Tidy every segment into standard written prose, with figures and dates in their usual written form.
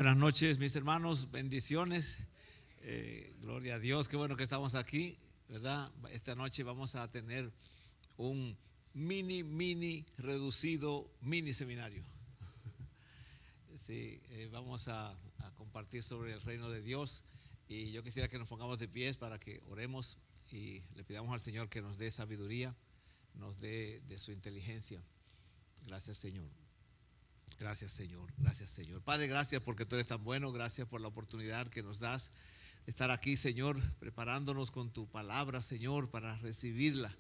Buenas noches, mis hermanos, bendiciones. Gloria a Dios, qué bueno que estamos aquí, ¿verdad? Esta noche vamos a tener un reducido mini seminario. Sí, vamos a compartir sobre el reino de Dios y yo quisiera que nos pongamos de pies para que oremos y le pidamos al Señor que nos dé sabiduría, nos dé de su inteligencia. Gracias, Señor. Gracias, Señor. Gracias, Señor. Padre, gracias porque tú eres tan bueno. Gracias por la oportunidad que nos das de estar aquí, Señor, preparándonos con tu palabra, Señor, para recibirla.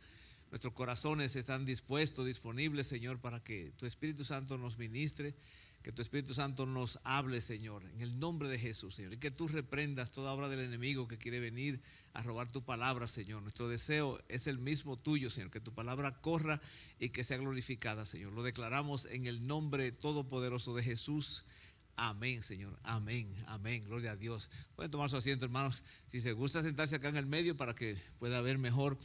Nuestros corazones están dispuestos, disponibles, Señor, para que tu Espíritu Santo nos ministre, que tu Espíritu Santo nos hable, Señor, en el nombre de Jesús, Señor, y que tú reprendas toda obra del enemigo que quiere venir a robar tu palabra, Señor. Nuestro deseo es el mismo tuyo, Señor, que tu palabra corra y que sea glorificada, Señor. Lo declaramos en el nombre todopoderoso de Jesús. Amén, Señor. Amén, amén. Gloria a Dios. Pueden tomar su asiento, hermanos. Si se gusta sentarse acá en el medio para que pueda ver mejor,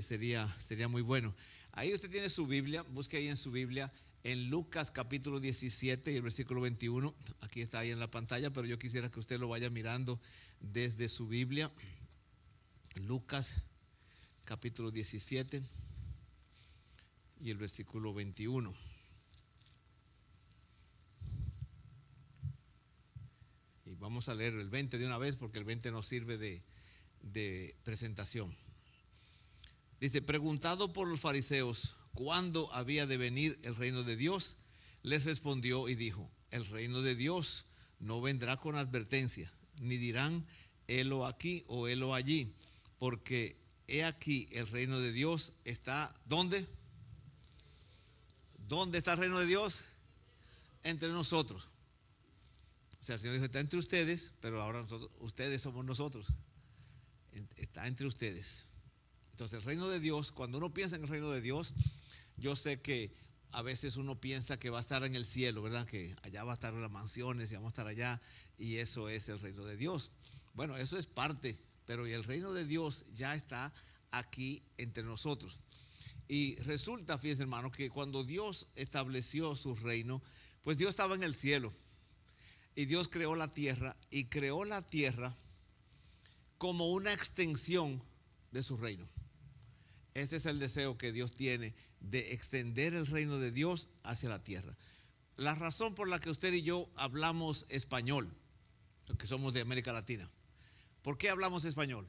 sería muy bueno. Ahí usted tiene su Biblia, busque ahí en su Biblia en Lucas capítulo 17 y el versículo 21. Aquí está ahí en la pantalla, pero yo quisiera que usted lo vaya mirando desde su Biblia. Lucas capítulo 17 y el versículo 21. Y vamos a leer el 20 de una vez porque el 20 nos sirve de presentación. Dice: preguntado por los fariseos cuándo había de venir el reino de Dios, les respondió y dijo: el reino de Dios no vendrá con advertencia, ni dirán helo aquí o helo allí, porque he aquí el reino de Dios está ¿dónde? ¿Dónde está el reino de Dios? Entre nosotros. O sea, el Señor dijo: está entre ustedes, pero ahora ustedes somos nosotros. Está entre ustedes. Entonces, el reino de Dios, cuando uno piensa en el reino de Dios, yo sé que a veces uno piensa que va a estar en el cielo, ¿verdad? Que allá va a estar en las mansiones y vamos a estar allá, y eso es el reino de Dios. Bueno, eso es parte, pero el reino de Dios ya está aquí entre nosotros. Y resulta, fíjense, hermano, que cuando Dios estableció su reino, pues Dios estaba en el cielo y Dios creó la tierra, y creó la tierra como una extensión de su reino. Ese es el deseo que Dios tiene, de extender el reino de Dios hacia la tierra. La razón por la que usted y yo hablamos español, que somos de América Latina, ¿por qué hablamos español?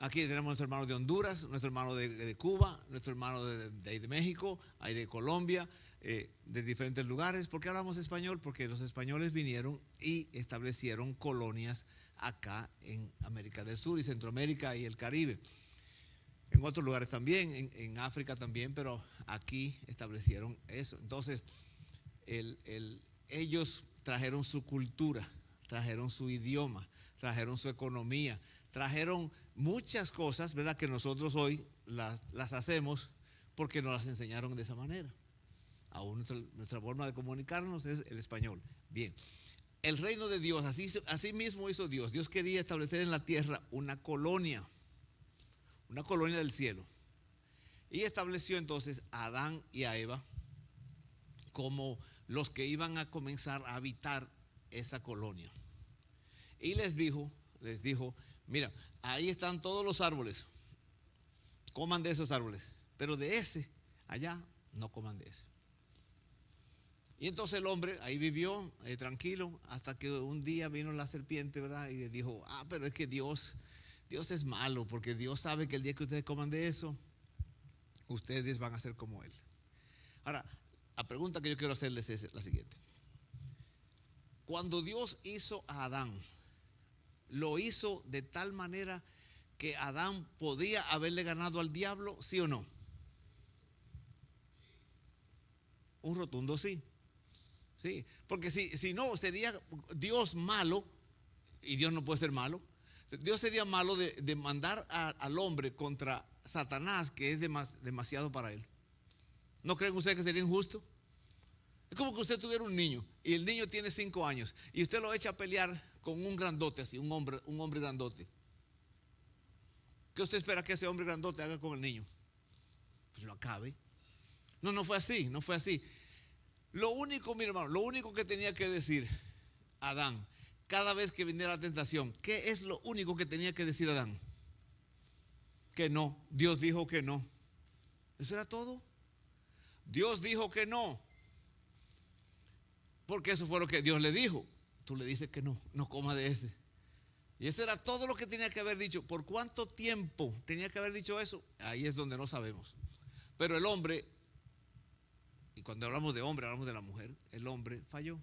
Aquí tenemos nuestro hermano de Honduras, nuestro hermano de Cuba, nuestro hermano de México, hay de Colombia, de diferentes lugares. ¿Por qué hablamos español? Porque los españoles vinieron y establecieron colonias acá en América del Sur y Centroamérica y el Caribe. En otros lugares también, en África también, pero aquí establecieron eso. Entonces, ellos trajeron su cultura, trajeron su idioma, trajeron su economía, trajeron muchas cosas, ¿verdad?, que nosotros hoy las hacemos porque nos las enseñaron de esa manera. Aún nuestra forma de comunicarnos es el español. Bien, el reino de Dios, así mismo hizo Dios. Dios quería establecer en la tierra una colonia del cielo. Y estableció entonces a Adán y a Eva como los que iban a comenzar a habitar esa colonia. Y les dijo, mira, ahí están todos los árboles, coman de esos árboles, pero de ese allá no coman de ese. Y entonces el hombre ahí vivió tranquilo, hasta que un día vino la serpiente, ¿verdad? Y le dijo: pero es que Dios es malo, porque Dios sabe que el día que ustedes coman de eso, ustedes van a ser como Él. Ahora, la pregunta que yo quiero hacerles es la siguiente: cuando Dios hizo a Adán, ¿lo hizo de tal manera que Adán podía haberle ganado al diablo, sí o no? Un rotundo sí. Sí, porque si no, sería Dios malo, y Dios no puede ser malo. Dios sería malo de mandar al hombre contra Satanás, que es demasiado para él. ¿No creen ustedes que sería injusto? Es como que usted tuviera un niño y el niño tiene 5 años y usted lo echa a pelear con un grandote así, un hombre grandote. ¿Qué usted espera que ese hombre grandote haga con el niño? Pues lo acabe. No fue así. Lo único, mi hermano, lo único que tenía que decir Adán, cada vez que viniera la tentación, ¿qué es lo único que tenía que decir Adán? Que no. Dios dijo que no. ¿Eso era todo? Dios dijo que no. Porque eso fue lo que Dios le dijo. Tú le dices que no, no coma de ese. Y eso era todo lo que tenía que haber dicho. ¿Por cuánto tiempo tenía que haber dicho eso? Ahí es donde no sabemos. Pero el hombre, y cuando hablamos de hombre, hablamos de la mujer, el hombre falló.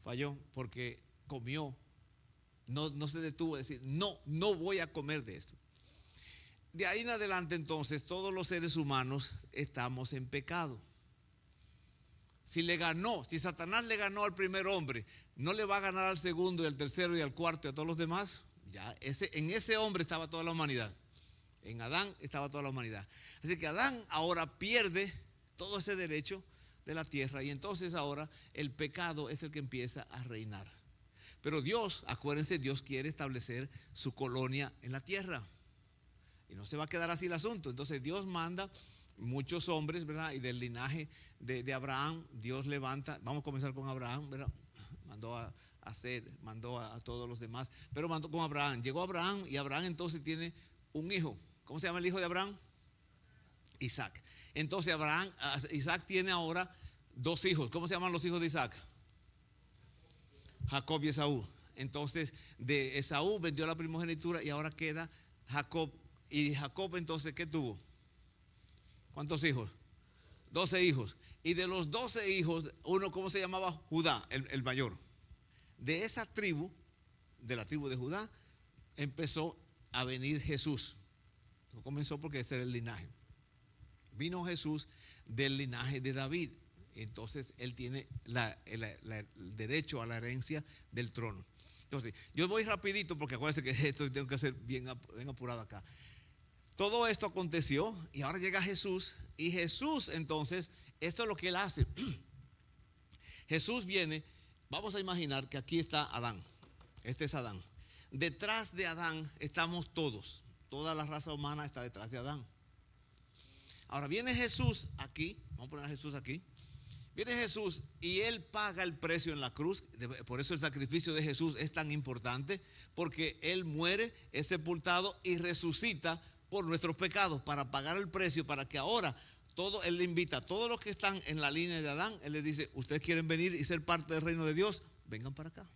Falló porque comió. No se detuvo a decir, no, no voy a comer de esto. De ahí en adelante entonces todos los seres humanos estamos en pecado. Si Satanás le ganó al primer hombre, ¿no le va a ganar al segundo y al tercero y al cuarto y a todos los demás? Ya, en ese hombre estaba toda la humanidad. En Adán estaba toda la humanidad. Así que Adán ahora pierde todo ese derecho de la tierra y entonces ahora el pecado es el que empieza a reinar. Pero Dios, acuérdense, Dios quiere establecer su colonia en la tierra. Y no se va a quedar así el asunto. Entonces Dios manda muchos hombres, ¿verdad? Y del linaje de Abraham, Dios levanta. Vamos a comenzar con Abraham, ¿verdad? Mandó a todos los demás, pero mandó con Abraham. Llegó Abraham y Abraham entonces tiene un hijo. ¿Cómo se llama el hijo de Abraham? Isaac. Entonces Isaac tiene ahora dos hijos. ¿Cómo se llaman los hijos de Isaac? Jacob y Esaú. Entonces de Esaú vendió la primogenitura y ahora queda Jacob. Y Jacob entonces, ¿qué tuvo? ¿Cuántos hijos? 12 hijos. Y de los 12 hijos, uno, ¿cómo se llamaba? Judá, el mayor. De esa tribu, de la tribu de Judá, empezó a venir Jesús. Comenzó porque ese era el linaje. Vino Jesús del linaje de David. Entonces él tiene el derecho a la herencia del trono. Entonces, yo voy rapidito porque acuérdense que esto tengo que hacer bien apurado acá. Todo esto aconteció y ahora llega Jesús. Y Jesús entonces, esto es lo que él hace. Jesús viene, vamos a imaginar que aquí está Adán. Este es Adán. Detrás de Adán estamos todos. Toda la raza humana está detrás de Adán. Ahora viene Jesús aquí. Vamos a poner a Jesús aquí. Viene Jesús y él paga el precio en la cruz. Por eso el sacrificio de Jesús es tan importante, porque él muere, es sepultado y resucita por nuestros pecados para pagar el precio, para que ahora él le invita a todos los que están en la línea de Adán. Él les dice, ustedes quieren venir y ser parte del reino de Dios, vengan para acá.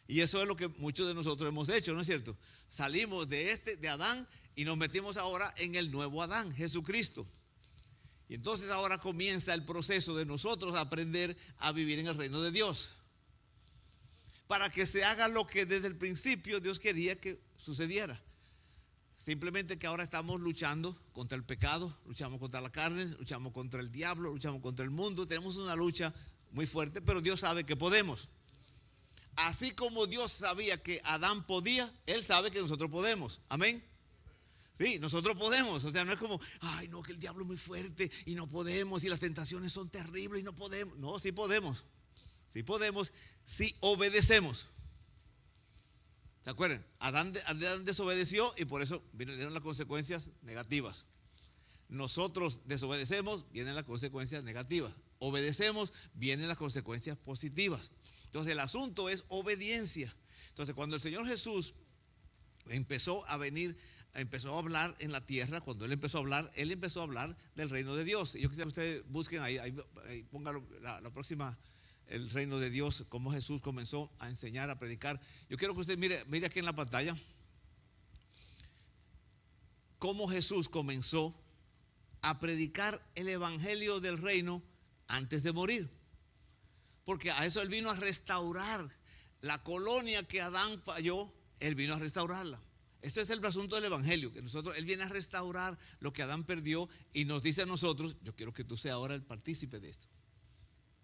Y eso es lo que muchos de nosotros hemos hecho, ¿no es cierto? Salimos de Adán y nos metimos ahora en el nuevo Adán, Jesucristo. Y entonces ahora comienza el proceso de nosotros aprender a vivir en el reino de Dios, para que se haga lo que desde el principio Dios quería que sucediera. Simplemente que ahora estamos luchando contra el pecado, luchamos contra la carne, luchamos contra el diablo, luchamos contra el mundo. Tenemos una lucha muy fuerte, pero Dios sabe que podemos. Así como Dios sabía que Adán podía, Él sabe que nosotros podemos. Amén. Sí, nosotros podemos. O sea, no es como, ay no, que el diablo es muy fuerte y no podemos, y las tentaciones son terribles y no podemos. No, sí podemos. Sí podemos si obedecemos. ¿Se acuerdan? Adán desobedeció y por eso vinieron las consecuencias negativas. Nosotros desobedecemos, vienen las consecuencias negativas. Obedecemos, vienen las consecuencias positivas. Entonces el asunto es obediencia. Entonces cuando el Señor Jesús empezó a hablar en la tierra, cuando Él empezó a hablar del reino de Dios. Y yo quisiera que ustedes busquen ahí pónganlo la próxima. El reino de Dios, cómo Jesús comenzó a enseñar, a predicar. Yo quiero que usted mire aquí en la pantalla cómo Jesús comenzó a predicar el evangelio del reino antes de morir, porque a eso Él vino a restaurar la colonia que Adán falló. Él vino a restaurarla. Ese es el asunto del evangelio, que Él viene a restaurar lo que Adán perdió y nos dice a nosotros, yo quiero que tú seas ahora el partícipe de esto.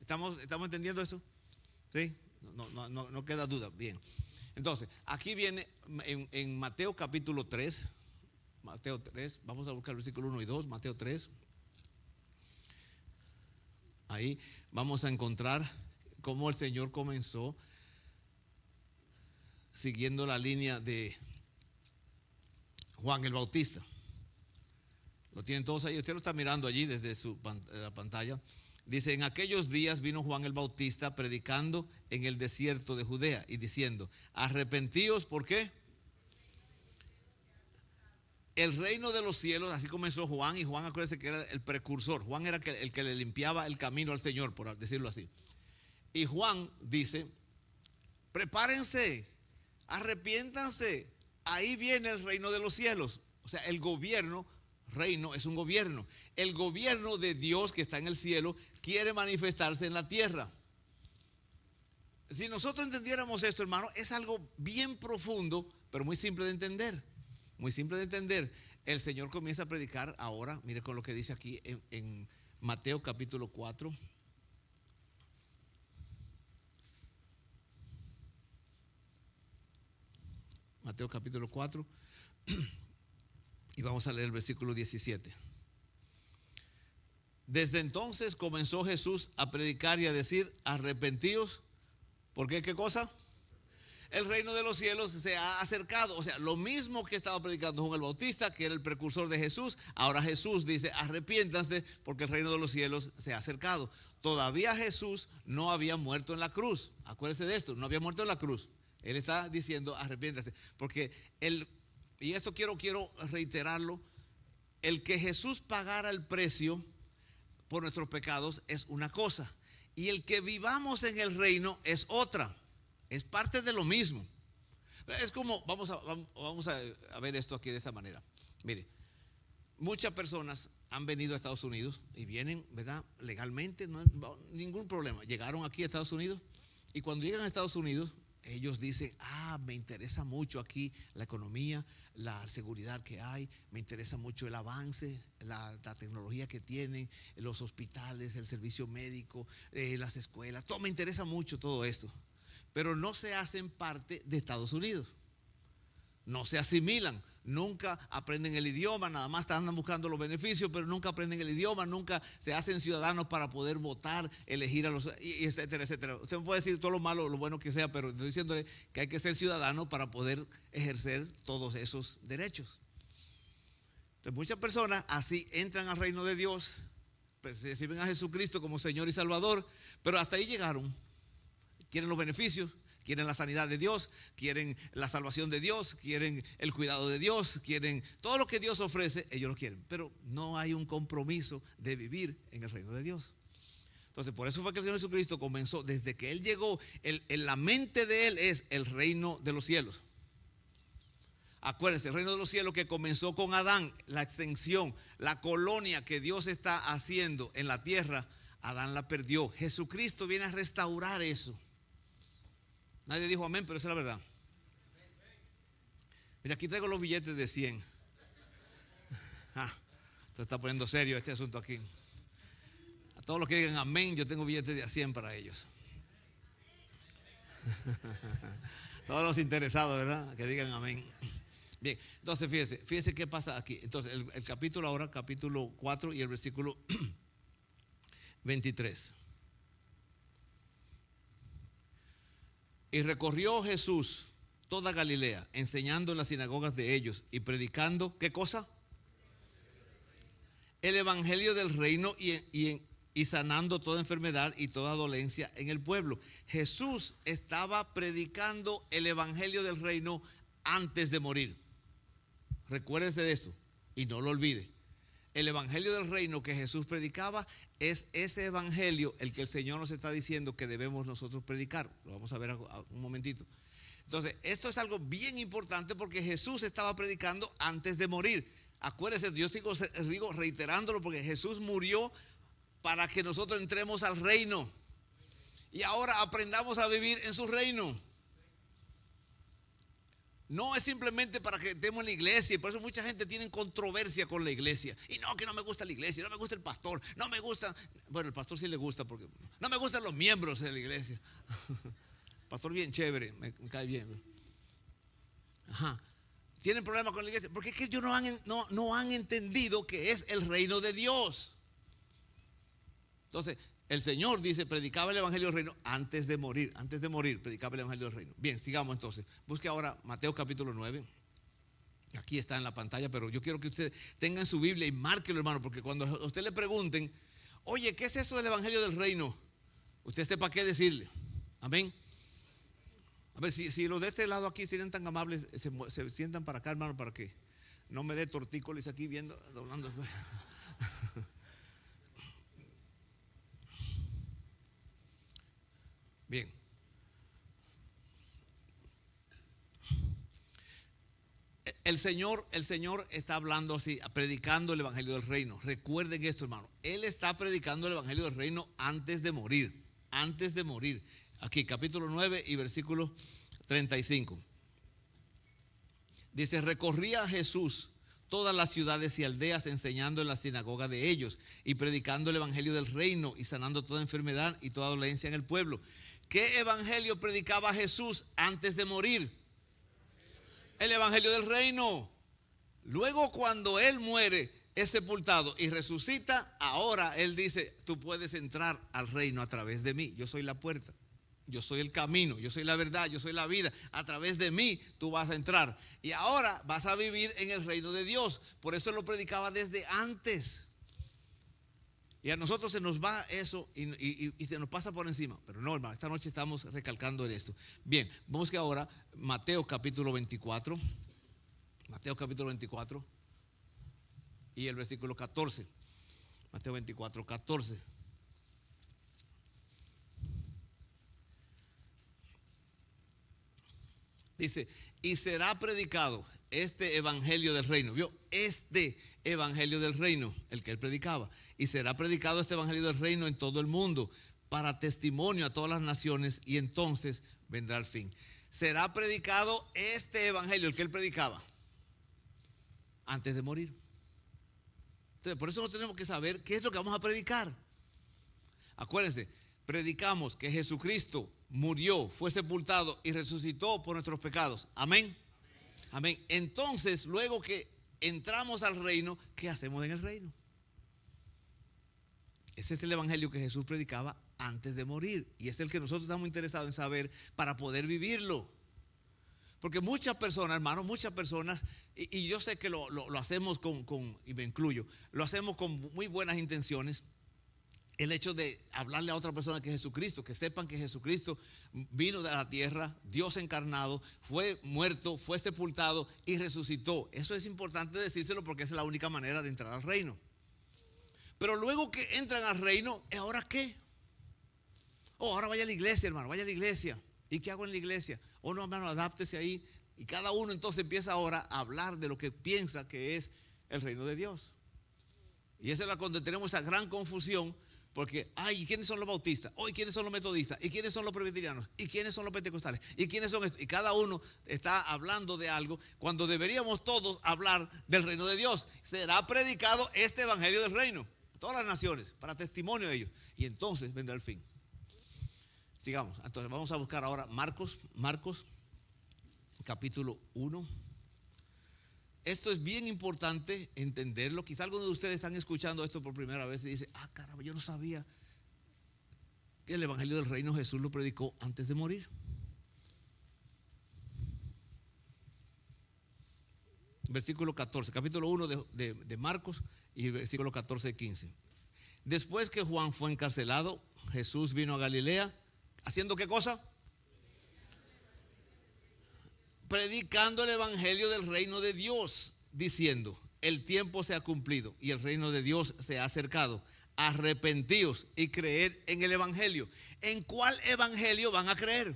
¿Estamos entendiendo eso? ¿Sí? No queda duda. Bien. Entonces, aquí viene en Mateo capítulo 3. Mateo 3. Vamos a buscar el versículo 1 y 2. Mateo 3. Ahí vamos a encontrar cómo el Señor comenzó siguiendo la línea de Juan el Bautista. Lo tienen todos ahí. Usted lo está mirando allí desde la pantalla. Dice, en aquellos días vino Juan el Bautista predicando en el desierto de Judea y diciendo, arrepentíos, ¿por qué? El reino de los cielos, así comenzó Juan, y Juan, acuérdense que era el precursor. Juan era el que le limpiaba el camino al Señor, por decirlo así. Y Juan dice, prepárense, arrepiéntanse, ahí viene el reino de los cielos. O sea, el gobierno, reino es un gobierno. El gobierno de Dios que está en el cielo quiere manifestarse en la tierra. Si nosotros entendiéramos esto, hermano, es algo bien profundo, pero muy simple de entender. Muy simple de entender. El Señor comienza a predicar ahora, mire con lo que dice aquí en Mateo capítulo 4. Mateo capítulo 4. Y vamos a leer el versículo 17. Desde entonces comenzó Jesús a predicar y a decir, arrepentíos. ¿Por qué? ¿Qué cosa? El reino de los cielos se ha acercado. O sea, lo mismo que estaba predicando Juan el Bautista, que era el precursor de Jesús. Ahora Jesús dice, arrepiéntanse porque el reino de los cielos se ha acercado. Todavía Jesús no había muerto en la cruz. Acuérdense de esto, no había muerto en la cruz. Él está diciendo, arrepiéntanse. Porque y esto quiero reiterarlo, el que Jesús pagara el precio por nuestros pecados es una cosa, y el que vivamos en el reino es otra. Es parte de lo mismo. Es como, vamos a ver esto aquí de esta manera. Mire, muchas personas han venido a Estados Unidos y vienen, ¿verdad? Legalmente, no hay ningún problema. Llegaron aquí a Estados Unidos, y cuando llegan a Estados Unidos, ellos dicen, me interesa mucho aquí la economía, la seguridad que hay, me interesa mucho el avance, la tecnología que tienen, los hospitales, el servicio médico, las escuelas, todo me interesa mucho todo esto. Pero no se hacen parte de Estados Unidos, no se asimilan, nunca aprenden el idioma, nada más andan buscando los beneficios, pero nunca aprenden el idioma, nunca se hacen ciudadanos para poder votar, elegir a los, etcétera, etcétera. Usted me puede decir todo lo malo, lo bueno que sea, pero estoy diciéndole que hay que ser ciudadano para poder ejercer todos esos derechos. Entonces, muchas personas así entran al reino de Dios, reciben a Jesucristo como Señor y Salvador, pero hasta ahí llegaron. Quieren los beneficios, quieren la sanidad de Dios, quieren la salvación de Dios, quieren el cuidado de Dios, quieren todo lo que Dios ofrece, ellos lo quieren, pero no hay un compromiso de vivir en el reino de Dios. Entonces, por eso fue que el Señor Jesucristo comenzó, desde que Él llegó, en la mente de Él es el reino de los cielos. Acuérdense, el reino de los cielos que comenzó con Adán, la extensión, la colonia que Dios está haciendo en la tierra, Adán la perdió. Jesucristo viene a restaurar eso. Nadie dijo amén, pero esa es la verdad. Mira, aquí traigo los billetes de 100. Se está poniendo serio este asunto aquí. A todos los que digan amén, yo tengo billetes de 100 para ellos. Todos los interesados, ¿verdad? Que digan amén. Bien, entonces fíjese qué pasa aquí. Entonces, el capítulo ahora, capítulo 4 y el versículo 23. Y recorrió Jesús toda Galilea, enseñando en las sinagogas de ellos y predicando, ¿qué cosa? El evangelio del reino y sanando toda enfermedad y toda dolencia en el pueblo. Jesús estaba predicando el evangelio del reino antes de morir. Recuérdese de esto y no lo olvide. El evangelio del reino que Jesús predicaba es ese evangelio el que el Señor nos está diciendo que debemos nosotros predicar. Lo vamos a ver un momentito. Entonces, esto es algo bien importante porque Jesús estaba predicando antes de morir. Acuérdense, yo sigo reiterándolo porque Jesús murió para que nosotros entremos al reino y ahora aprendamos a vivir en su reino. No es simplemente para que estemos en la iglesia. Por eso mucha gente tiene controversia con la iglesia. Y no, que no me gusta la iglesia, no me gusta el pastor, no me gusta. Bueno, el pastor sí le gusta porque no me gustan los miembros de la iglesia. Pastor bien chévere, me cae bien. Tienen problemas con la iglesia porque es que ellos no han entendido que es el reino de Dios. Entonces, el Señor dice, predicaba el evangelio del reino antes de morir, predicaba el evangelio del reino. Bien, sigamos entonces. Busque ahora Mateo capítulo 9. Aquí está en la pantalla, pero yo quiero que usted tenga en su Biblia y márquelo, hermano, porque cuando a usted le pregunten, Oye, ¿qué es eso del evangelio del reino? Usted sepa qué decirle. Amén. A ver, si los de este lado aquí serían tan amables, se sientan para acá, hermano, para que no me dé tortícolis aquí viendo, doblando. Bien. El Señor está hablando así, predicando el evangelio del reino. Recuerden esto, hermano. Él está predicando el evangelio del reino antes de morir. Antes de morir. Aquí, capítulo 9 y versículo 35. Dice: recorría Jesús todas las ciudades y aldeas, enseñando en la sinagoga de ellos y predicando el evangelio del reino y sanando toda enfermedad y toda dolencia en el pueblo. ¿Qué evangelio predicaba Jesús antes de morir? El evangelio del reino. Luego, cuando él muere, es sepultado y resucita, ahora él dice: tú puedes entrar al reino a través de mí. Yo soy la puerta, yo soy el camino, yo soy la verdad, yo soy la vida. A través de mí tú vas a entrar y ahora vas a vivir en el reino de Dios. Por eso lo predicaba desde antes. Y a nosotros se nos va eso y se nos pasa por encima. Pero no, hermano, esta noche estamos recalcando en esto. Bien, vamos que ahora Mateo capítulo 24. Mateo capítulo 24 y el versículo 14. Mateo 24, 14. Dice: y será predicado este evangelio del reino. ¿Vio? Este evangelio del reino, el que él predicaba. Y será predicado este evangelio del reino en todo el mundo, para testimonio a todas las naciones, y entonces vendrá el fin. Será predicado este evangelio, el que él predicaba, antes de morir. Entonces, por eso nosotros tenemos que saber qué es lo que vamos a predicar. Acuérdense, predicamos que Jesucristo murió, fue sepultado y resucitó por nuestros pecados. Amén. Amén. Entonces, luego que entramos al reino, ¿qué hacemos en el reino? Ese es el evangelio que Jesús predicaba antes de morir, y es el que nosotros estamos interesados en saber para poder vivirlo. Porque muchas personas, hermanos, muchas personas, y yo sé que lo hacemos y me incluyo, lo hacemos con muy buenas intenciones. El hecho de hablarle a otra persona que Jesucristo, que sepan que Jesucristo vino de la tierra, Dios encarnado, fue muerto, fue sepultado y resucitó. Eso es importante decírselo, porque esa es la única manera de entrar al reino. Pero luego que entran al reino, ¿ahora qué? Oh, ahora vaya a la iglesia, hermano, vaya a la iglesia. ¿Y qué hago en la iglesia? Oh, no, hermano, adáptese ahí. Y cada uno entonces empieza ahora a hablar de lo que piensa que es el reino de Dios. Y esa es la cuando tenemos esa gran confusión. Porque, ¿y quiénes son los bautistas? ¿Y quiénes son los metodistas? ¿Y quiénes son los presbiterianos? ¿Y quiénes son los pentecostales? ¿Y quiénes son estos? Y cada uno está hablando de algo, cuando deberíamos todos hablar del reino de Dios. Será predicado este evangelio del reino a todas las naciones, para testimonio de ellos. Y entonces vendrá el fin. Sigamos. Entonces vamos a buscar ahora Marcos capítulo 1. Esto es bien importante entenderlo. Quizá algunos de ustedes están escuchando esto por primera vez y dicen: caramba, yo no sabía que el evangelio del reino Jesús lo predicó antes de morir. Versículo 14, capítulo 1 de Marcos, y versículo 14 y 15. Después que Juan fue encarcelado, Jesús vino a Galilea, ¿haciendo qué cosa? Predicando el evangelio del reino de Dios, diciendo: el tiempo se ha cumplido y el reino de Dios se ha acercado. Arrepentíos y creed en el evangelio. ¿En cuál evangelio van a creer?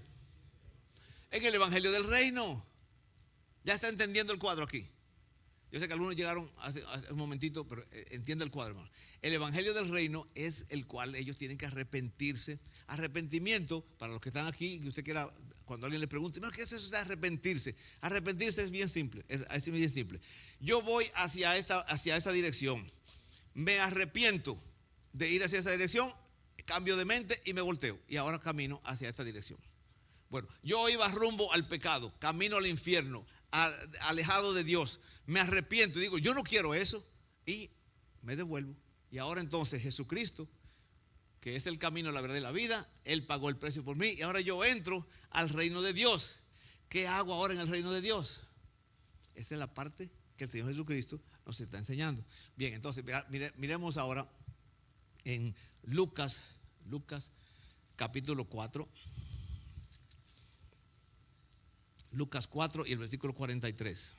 En el evangelio del reino. Ya está entendiendo el cuadro aquí. Yo sé que algunos llegaron hace un momentito, pero entiende el cuadro, hermano. El evangelio del reino es el cual ellos tienen que arrepentirse. Arrepentimiento, para los que están aquí, que usted quiera, cuando alguien le pregunte: ¿qué es eso de arrepentirse? Arrepentirse es bien simple, es bien simple. Yo voy hacia esa dirección, me arrepiento de ir hacia esa dirección, cambio de mente y me volteo, y ahora camino hacia esta dirección. Bueno, yo iba rumbo al pecado, camino al infierno, alejado de Dios, me arrepiento y digo: yo no quiero eso, y me devuelvo. Y ahora entonces Jesucristo, que es el camino, la verdad y la vida, Él pagó el precio por mí, y ahora yo entro al reino de Dios. ¿Qué hago ahora en el reino de Dios? Esa es la parte que el Señor Jesucristo nos está enseñando. Bien, entonces miremos ahora en Lucas capítulo 4. Lucas 4 y el versículo 43.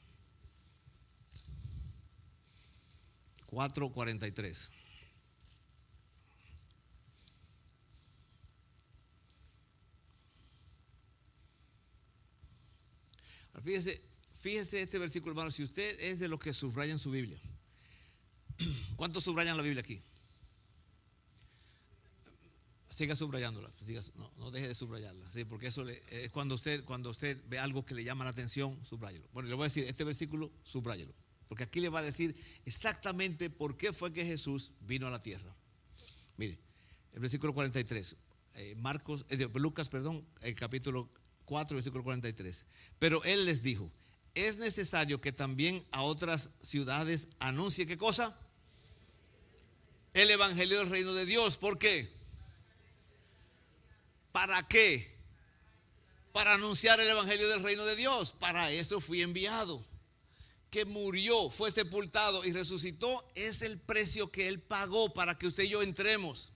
4:43. Fíjese este versículo, hermano. Si usted es de los que subrayan su Biblia, ¿cuántos subrayan la Biblia aquí? Siga subrayándola, no deje de subrayarla, ¿sí? Porque eso es cuando usted ve algo que le llama la atención, subráyelo. Bueno, le voy a decir, este versículo, subráyelo, porque aquí le va a decir exactamente por qué fue que Jesús vino a la tierra. Mire, el versículo 43, Lucas, capítulo 4, versículo 43. Pero él les dijo: es necesario que también a otras ciudades anuncie, ¿qué cosa? El evangelio del reino de Dios. ¿Por qué? ¿Para qué? Para anunciar el evangelio del reino de Dios. Para eso fui enviado. Que murió, fue sepultado y resucitó, es el precio que él pagó para que usted y yo entremos.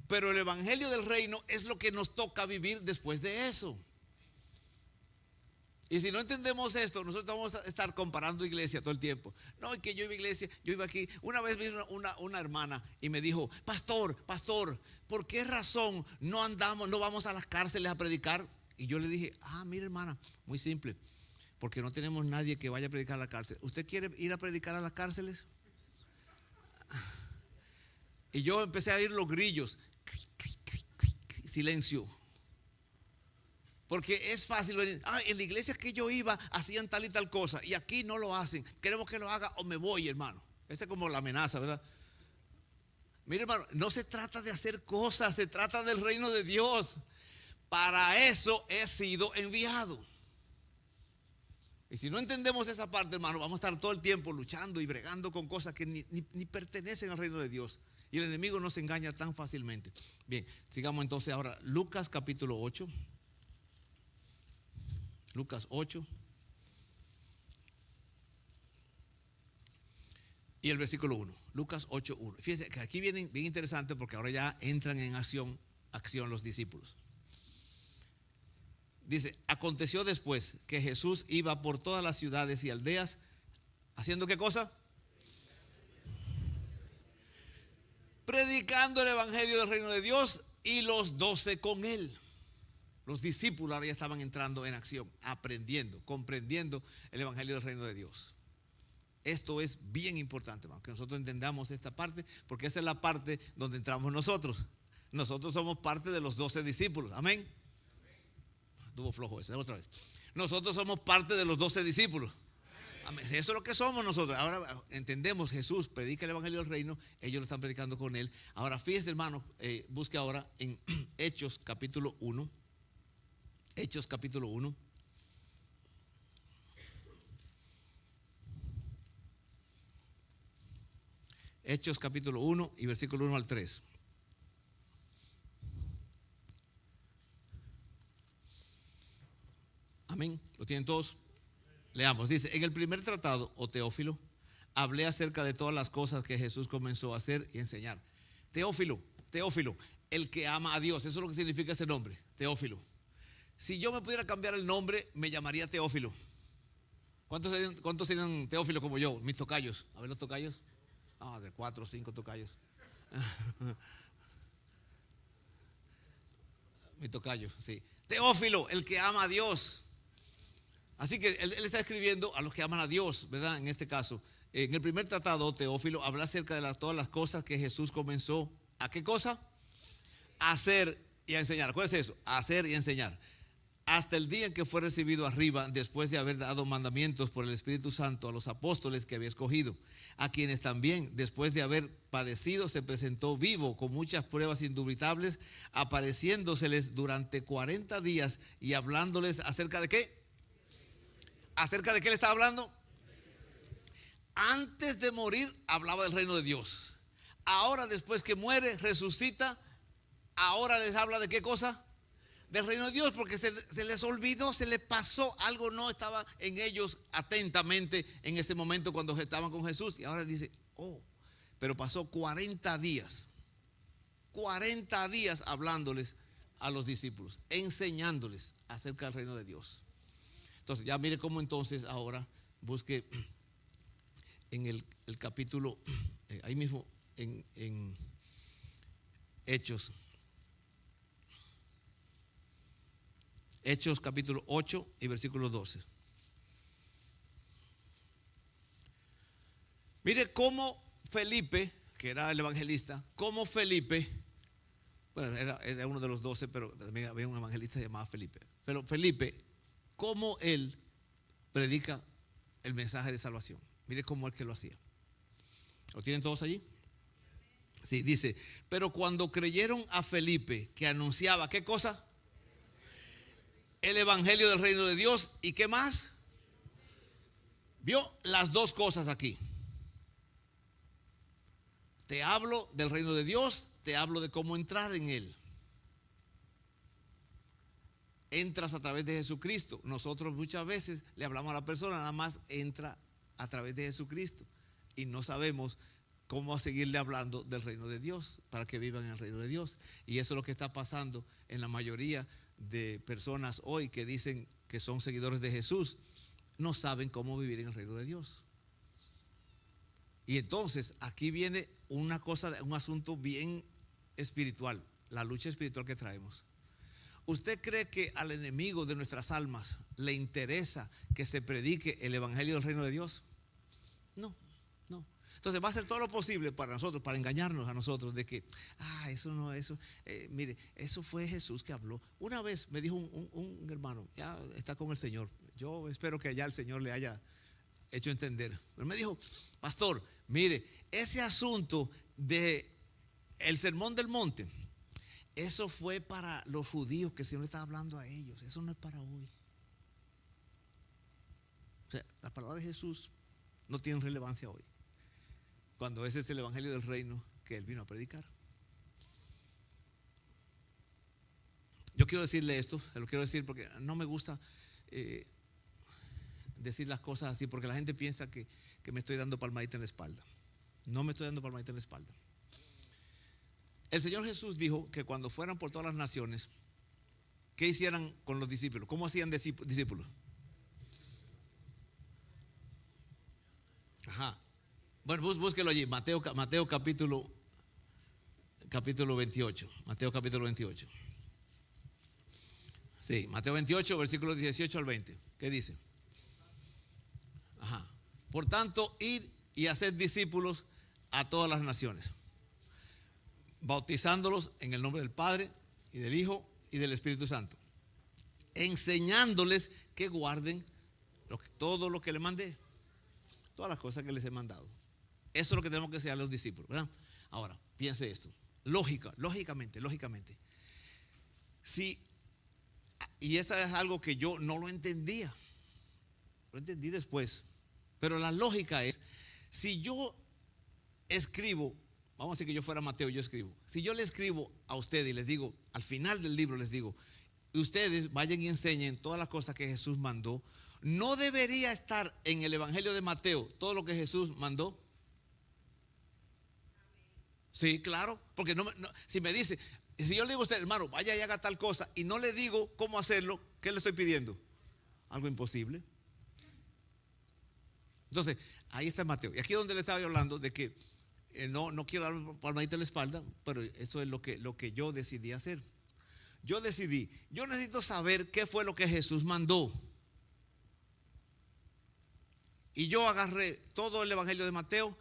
Pero el evangelio del reino es lo que nos toca vivir después de eso. Y si no entendemos esto, nosotros vamos a estar comparando iglesia todo el tiempo. No, es que yo iba a iglesia, yo iba aquí. Una vez vino una hermana y me dijo: pastor, ¿por qué razón no vamos a las cárceles a predicar? Y yo le dije: mire, hermana, muy simple, porque no tenemos nadie que vaya a predicar a la cárcel. ¿Usted quiere ir a predicar a las cárceles? Y yo empecé a oír los grillos. Silencio. Porque es fácil venir: en la iglesia que yo iba hacían tal y tal cosa, y aquí no lo hacen. Queremos que lo haga o me voy, hermano. Esa es como la amenaza, ¿verdad? Mire, hermano, no se trata de hacer cosas, se trata del reino de Dios. Para eso he sido enviado. Y si no entendemos esa parte, hermano, vamos a estar todo el tiempo luchando y bregando con cosas que ni pertenecen al reino de Dios. Y el enemigo no se engaña tan fácilmente. Bien, sigamos entonces ahora. Lucas capítulo 8. Lucas 8. Y el versículo 1. Lucas 8:1. Fíjense que aquí viene bien interesante, porque ahora ya entran en acción los discípulos. Dice: aconteció después que Jesús iba por todas las ciudades y aldeas, ¿haciendo qué cosa? Predicando el evangelio del reino de Dios, y los 12 con él. Los discípulos ahora ya estaban entrando en acción, aprendiendo, comprendiendo el evangelio del reino de Dios. Esto es bien importante, hermano, que nosotros entendamos esta parte, porque esa es la parte donde entramos nosotros. Nosotros somos parte de los 12 discípulos. Amén. Estuvo flojo eso, otra vez. Nosotros somos parte de los 12 discípulos. Amén. Eso es lo que somos nosotros. Ahora entendemos: Jesús predica el evangelio del reino, ellos lo están predicando con él. Ahora fíjese, hermano, busque ahora en Hechos capítulo 1. Hechos capítulo 1. Hechos capítulo 1 y versículo 1 al 3. Amén. ¿Lo tienen todos? Leamos. Dice: en el primer tratado, oh Teófilo, hablé acerca de todas las cosas que Jesús comenzó a hacer y enseñar. Teófilo, el que ama a Dios. Eso es lo que significa ese nombre, Teófilo. Si yo me pudiera cambiar el nombre, me llamaría Teófilo. ¿Cuántos serían Teófilo como yo? Mis tocayos. A ver los tocayos. De 4 o 5 tocayos. Mi tocayo, sí. Teófilo, el que ama a Dios. Así que él está escribiendo a los que aman a Dios, ¿verdad? En este caso, en el primer tratado, Teófilo habla acerca de todas las cosas que Jesús comenzó. ¿A qué cosa? A hacer y a enseñar. ¿Cuál es eso? A hacer y a enseñar. Hasta el día en que fue recibido arriba, después de haber dado mandamientos por el Espíritu Santo a los apóstoles que había escogido, a quienes también, después de haber padecido, se presentó vivo con muchas pruebas indubitables, apareciéndoseles durante 40 días y hablándoles acerca de qué. ¿Acerca de qué le estaba hablando? Antes de morir hablaba del reino de Dios. Ahora, después que muere, resucita, ahora les habla de qué cosa. Del reino de Dios, porque se les olvidó, se les pasó, algo no estaba en ellos atentamente en ese momento cuando estaban con Jesús. Y ahora dice: pero pasó 40 días. 40 días hablándoles a los discípulos, enseñándoles acerca del reino de Dios. Entonces, ya mire cómo entonces ahora busque en el capítulo, ahí mismo en Hechos. Hechos capítulo 8 y versículo 12. Mire cómo Felipe, que era el evangelista, cómo Felipe, bueno, era uno de los 12, pero también había un evangelista llamado Felipe. Pero Felipe, cómo él predica el mensaje de salvación. Mire cómo es que lo hacía. ¿Lo tienen todos allí? Sí, dice, pero cuando creyeron a Felipe, que anunciaba, ¿qué cosa? El evangelio del reino de Dios. ¿Y qué más? Vio las dos cosas aquí. Te hablo del reino de Dios, te hablo de cómo entrar en él. Entras a través de Jesucristo. Nosotros muchas veces le hablamos a la persona, nada más entra a través de Jesucristo, y no sabemos cómo seguirle hablando del reino de Dios para que vivan en el reino de Dios. Y eso es lo que está pasando en la mayoría de personas hoy que dicen que son seguidores de Jesús. No saben cómo vivir en el reino de Dios. Y entonces aquí viene una cosa, un asunto bien espiritual, la lucha espiritual que traemos. ¿Usted cree que al enemigo de nuestras almas le interesa que se predique el evangelio del reino de Dios? No, no. Entonces va a hacer todo lo posible para nosotros, para engañarnos a nosotros de que, eso no, mire, eso fue Jesús que habló. Una vez me dijo un hermano, ya está con el Señor, yo espero que allá el Señor le haya hecho entender. Pero me dijo, pastor, mire, ese asunto de el sermón del monte, eso fue para los judíos, que el Señor le estaba hablando a ellos, eso no es para hoy. O sea, la palabra de Jesús no tiene relevancia hoy, cuando ese es el evangelio del reino que Él vino a predicar. Yo quiero decirle esto, se lo quiero decir porque no me gusta decir las cosas así, porque la gente piensa que me estoy dando palmadita en la espalda. No me estoy dando palmadita en la espalda. El Señor Jesús dijo que cuando fueran por todas las naciones, ¿qué hicieran con los discípulos? ¿Cómo hacían discípulos? Ajá. Bueno, búsquelo allí, Mateo capítulo 28. Mateo capítulo 28. Sí, Mateo 28, versículos 18 al 20. ¿Qué dice? Ajá. Por tanto, id y haced discípulos a todas las naciones, bautizándolos en el nombre del Padre y del Hijo y del Espíritu Santo, enseñándoles que guarden todo lo que les mandé, todas las cosas que les he mandado. Eso es lo que tenemos que hacer a los discípulos, ¿verdad? Ahora, piense esto, lógicamente. Si, y eso es algo que yo no lo entendía, lo entendí después, pero la lógica es, si yo escribo, vamos a decir que yo fuera Mateo, yo escribo, si yo le escribo a ustedes y les digo, al final del libro les digo, ustedes vayan y enseñen todas las cosas que Jesús mandó, ¿no debería estar en el evangelio de Mateo todo lo que Jesús mandó? Sí, claro, porque si me dice, si yo le digo a usted, hermano, vaya y haga tal cosa, y no le digo cómo hacerlo, ¿qué le estoy pidiendo? Algo imposible. Entonces, ahí está Mateo. Y aquí es donde le estaba hablando de que no quiero dar palmadita en la espalda, pero eso es lo que yo decidí hacer. Yo necesito saber qué fue lo que Jesús mandó. Y yo agarré todo el evangelio de Mateo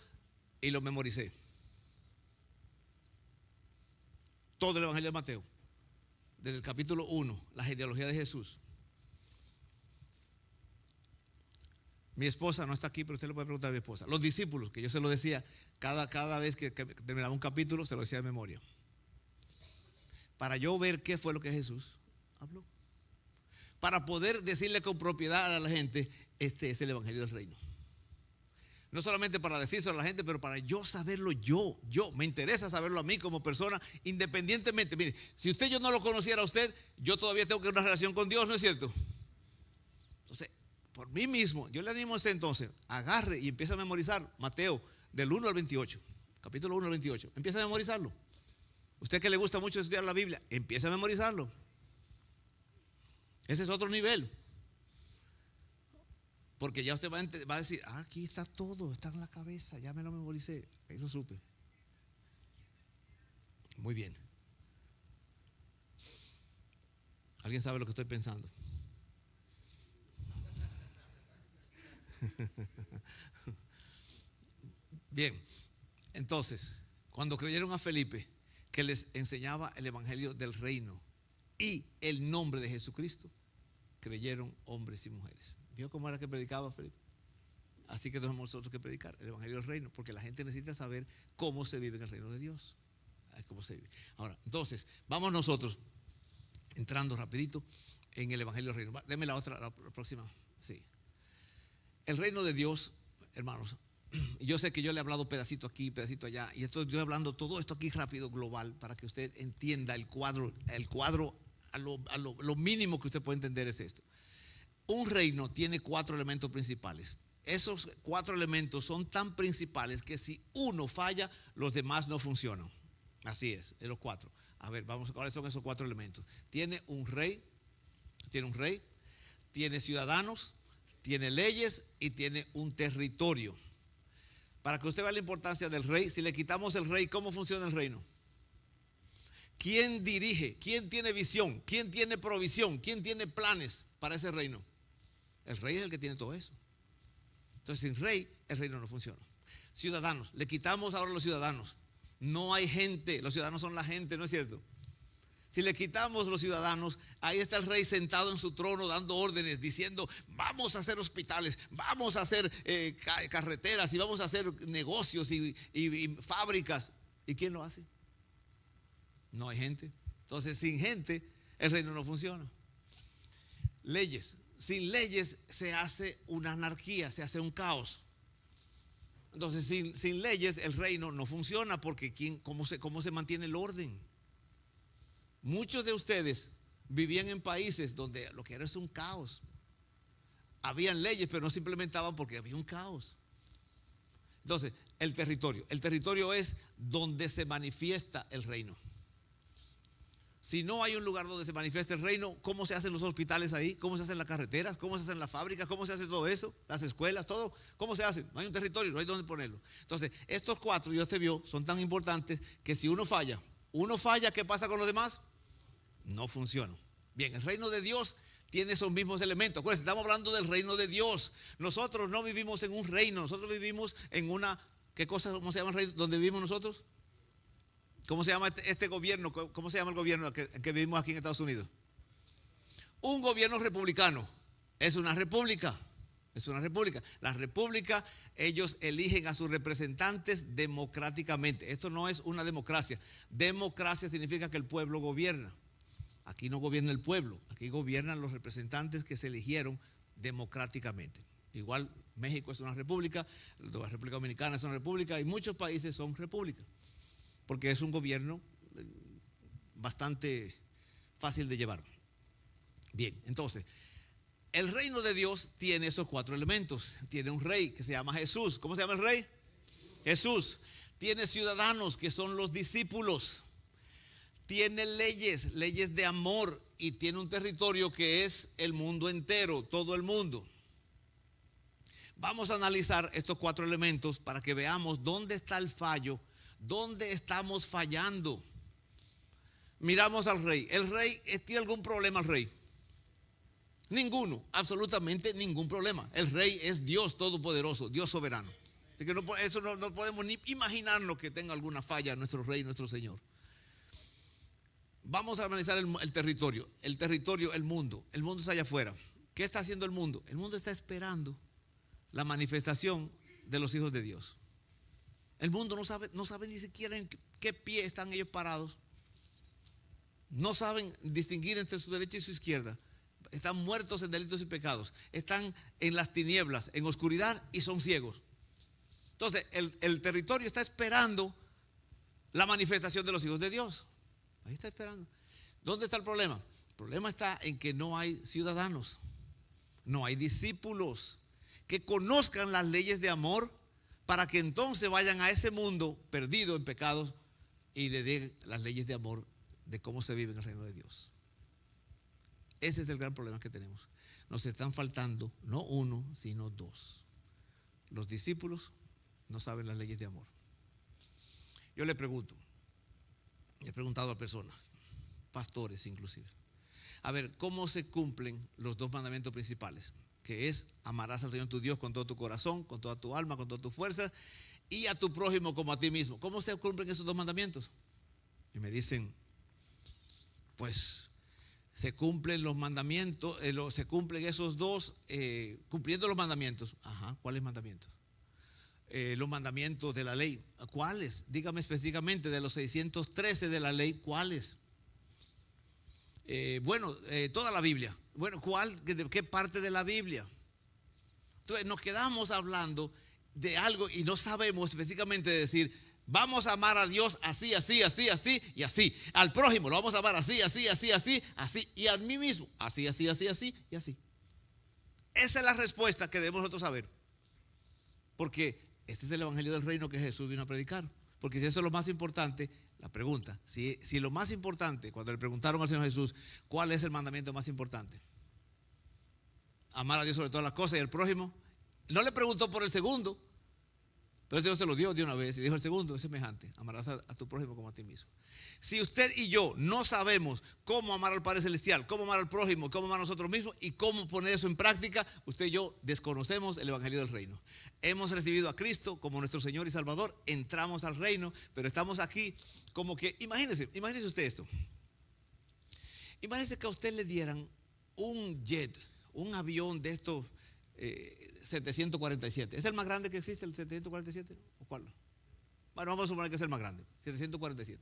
y lo memoricé. Todo el evangelio de Mateo, desde el capítulo 1, la genealogía de Jesús. Mi esposa no está aquí, pero usted le puede preguntar a mi esposa. Los discípulos, que yo se lo decía cada vez que terminaba un capítulo, se lo decía de memoria, para yo ver qué fue lo que Jesús habló, para poder decirle con propiedad a la gente, este es el evangelio del reino. No solamente para decírselo a la gente, pero para yo saberlo yo me interesa saberlo a mí como persona, independientemente. Mire, si yo no lo conociera a usted, yo todavía tengo que tener una relación con Dios, ¿no es cierto? Entonces, por mí mismo, yo le animo a usted entonces, agarre y empiece a memorizar Mateo del 1 al 28. capítulo 1, 28. Empieza a memorizarlo. Usted que le gusta mucho estudiar la Biblia, empieza a memorizarlo. Ese es otro nivel. Porque ya usted va a decir, aquí está todo, está en la cabeza, ya me lo memoricé, ahí lo supe. Muy bien. ¿Alguien sabe lo que estoy pensando? Bien, entonces, cuando creyeron a Felipe, que les enseñaba el evangelio del reino y el nombre de Jesucristo, creyeron hombres y mujeres. ¿Vio cómo era que predicaba Felipe? Así que tenemos nosotros que predicar el evangelio del reino, porque la gente necesita saber cómo se vive en el reino de Dios. Cómo se vive. Ahora, entonces, vamos nosotros entrando rapidito en el evangelio del reino. Deme la próxima. Sí. El reino de Dios, hermanos. Yo sé que yo le he hablado pedacito aquí, pedacito allá, y estoy hablando todo esto aquí rápido, global, para que usted entienda el cuadro a lo mínimo que usted puede entender es esto. Un reino tiene 4 elementos principales. Esos 4 elementos son tan principales que si uno falla, los demás no funcionan. Así es, de los 4. A ver, vamos, ¿cuáles son esos 4 elementos? Tiene un rey, tiene ciudadanos, tiene leyes y tiene un territorio. Para que usted vea la importancia del rey, si le quitamos el rey, ¿cómo funciona el reino? ¿Quién dirige? ¿Quién tiene visión? ¿Quién tiene provisión? ¿Quién tiene planes para ese reino? El rey es el que tiene todo eso. Entonces, sin rey, el reino no funciona. Ciudadanos, le quitamos ahora los ciudadanos. No hay gente, los ciudadanos son la gente, ¿no es cierto? Si le quitamos los ciudadanos, ahí está el rey sentado en su trono dando órdenes, diciendo, vamos a hacer hospitales, vamos a hacer carreteras y vamos a hacer negocios y fábricas. ¿Y quién lo hace? No hay gente. Entonces, sin gente, el reino no funciona. Leyes. Sin leyes se hace una anarquía, se hace un caos. Entonces, sin leyes el reino no funciona, porque ¿cómo se mantiene el orden? Muchos de ustedes vivían en países donde lo que era es un caos. Habían leyes, pero no se implementaban porque había un caos. Entonces, el territorio es donde se manifiesta el reino. Si no hay un lugar donde se manifiesta el reino, ¿cómo se hacen los hospitales ahí? ¿Cómo se hacen las carreteras? ¿Cómo se hacen las fábricas? ¿Cómo se hace todo eso? Las escuelas, todo. ¿Cómo se hace? No hay un territorio, no hay donde ponerlo. Entonces, estos 4, ya usted vio, son tan importantes que si uno falla, ¿qué pasa con los demás? No funciona. Bien, el reino de Dios tiene esos mismos elementos. Acuérdense, estamos hablando del reino de Dios. Nosotros no vivimos en un reino, nosotros vivimos en una, ¿qué cosa? ¿Cómo se llama el reino donde vivimos nosotros? ¿Cómo se llama este gobierno? ¿Cómo se llama el gobierno que vivimos aquí en Estados Unidos? Un gobierno republicano. Es una república. Es una república. La república, ellos eligen a sus representantes democráticamente. Esto no es una democracia. Democracia significa que el pueblo gobierna. Aquí no gobierna el pueblo. Aquí gobiernan los representantes que se eligieron democráticamente. Igual México es una república, la República Dominicana es una república y muchos países son repúblicas. Porque es un gobierno bastante fácil de llevar. Bien, entonces, el reino de Dios tiene esos 4 elementos. Tiene un rey que se llama Jesús. ¿Cómo se llama el rey? Jesús. Tiene ciudadanos que son los discípulos. Tiene leyes de amor y tiene un territorio que es el mundo entero, todo el mundo. Vamos a analizar estos 4 elementos para que veamos dónde está el fallo. ¿Dónde estamos fallando? Miramos al rey. ¿El rey tiene algún problema el rey? Ninguno, absolutamente ningún problema. El rey es Dios todopoderoso, Dios soberano. Así que eso no podemos ni imaginarnos que tenga alguna falla nuestro rey, nuestro Señor. Vamos a analizar el territorio. El territorio, el mundo. El mundo está allá afuera. ¿Qué está haciendo el mundo? El mundo está esperando la manifestación de los hijos de Dios. El mundo no sabe ni siquiera en qué pie están ellos parados. No saben distinguir entre su derecha y su izquierda. Están muertos en delitos y pecados. Están en las tinieblas, en oscuridad y son ciegos. Entonces, el territorio está esperando la manifestación de los hijos de Dios. Ahí está esperando. ¿Dónde está el problema? El problema está en que no hay ciudadanos, no hay discípulos que conozcan las leyes de amor, para que entonces vayan a ese mundo perdido en pecados y le den las leyes de amor de cómo se vive en el reino de Dios. Ese es el gran problema que tenemos. Nos están faltando no uno, sino dos. Los discípulos no saben las leyes de amor. Yo le pregunto, he preguntado a personas, pastores inclusive, a ver, ¿cómo se cumplen los dos mandamientos principales? Que es, amarás al Señor tu Dios con todo tu corazón, con toda tu alma, con toda tu fuerza, y a tu prójimo como a ti mismo. ¿Cómo se cumplen esos dos mandamientos? Y me dicen, pues se cumplen los mandamientos, se cumplen esos dos cumpliendo los mandamientos. Ajá, ¿cuáles mandamientos? Los mandamientos de la ley. ¿Cuáles? Dígame específicamente, de los 613 de la ley, ¿cuáles? Toda la Biblia. Bueno, ¿de qué parte de la Biblia? Entonces nos quedamos hablando de algo y no sabemos específicamente decir, vamos a amar a Dios así, así, así, así y así. Al prójimo lo vamos a amar así, así, así, así, así. Y a mí mismo, así, así, así, así y así. Esa es la respuesta que debemos nosotros saber. Porque este es el evangelio del reino que Jesús vino a predicar. Porque si eso es lo más importante, la pregunta, si lo más importante, cuando le preguntaron al Señor Jesús, ¿cuál es el mandamiento más importante? Amar a Dios sobre todas las cosas y al prójimo. No le preguntó por el segundo, pero el Señor se lo dio de una vez y dijo: el segundo es semejante, amarás a tu prójimo como a ti mismo. Si usted y yo no sabemos cómo amar al Padre Celestial, cómo amar al prójimo, cómo amar a nosotros mismos y cómo poner eso en práctica, usted y yo desconocemos el evangelio del reino. Hemos recibido a Cristo como nuestro Señor y Salvador, entramos al reino, pero estamos aquí como que, imagínese usted esto. Imagínese que a usted le dieran un jet, un avión de estos 747. ¿Es el más grande que existe, el 747? ¿O cuál? Bueno, vamos a suponer que es el más grande, 747.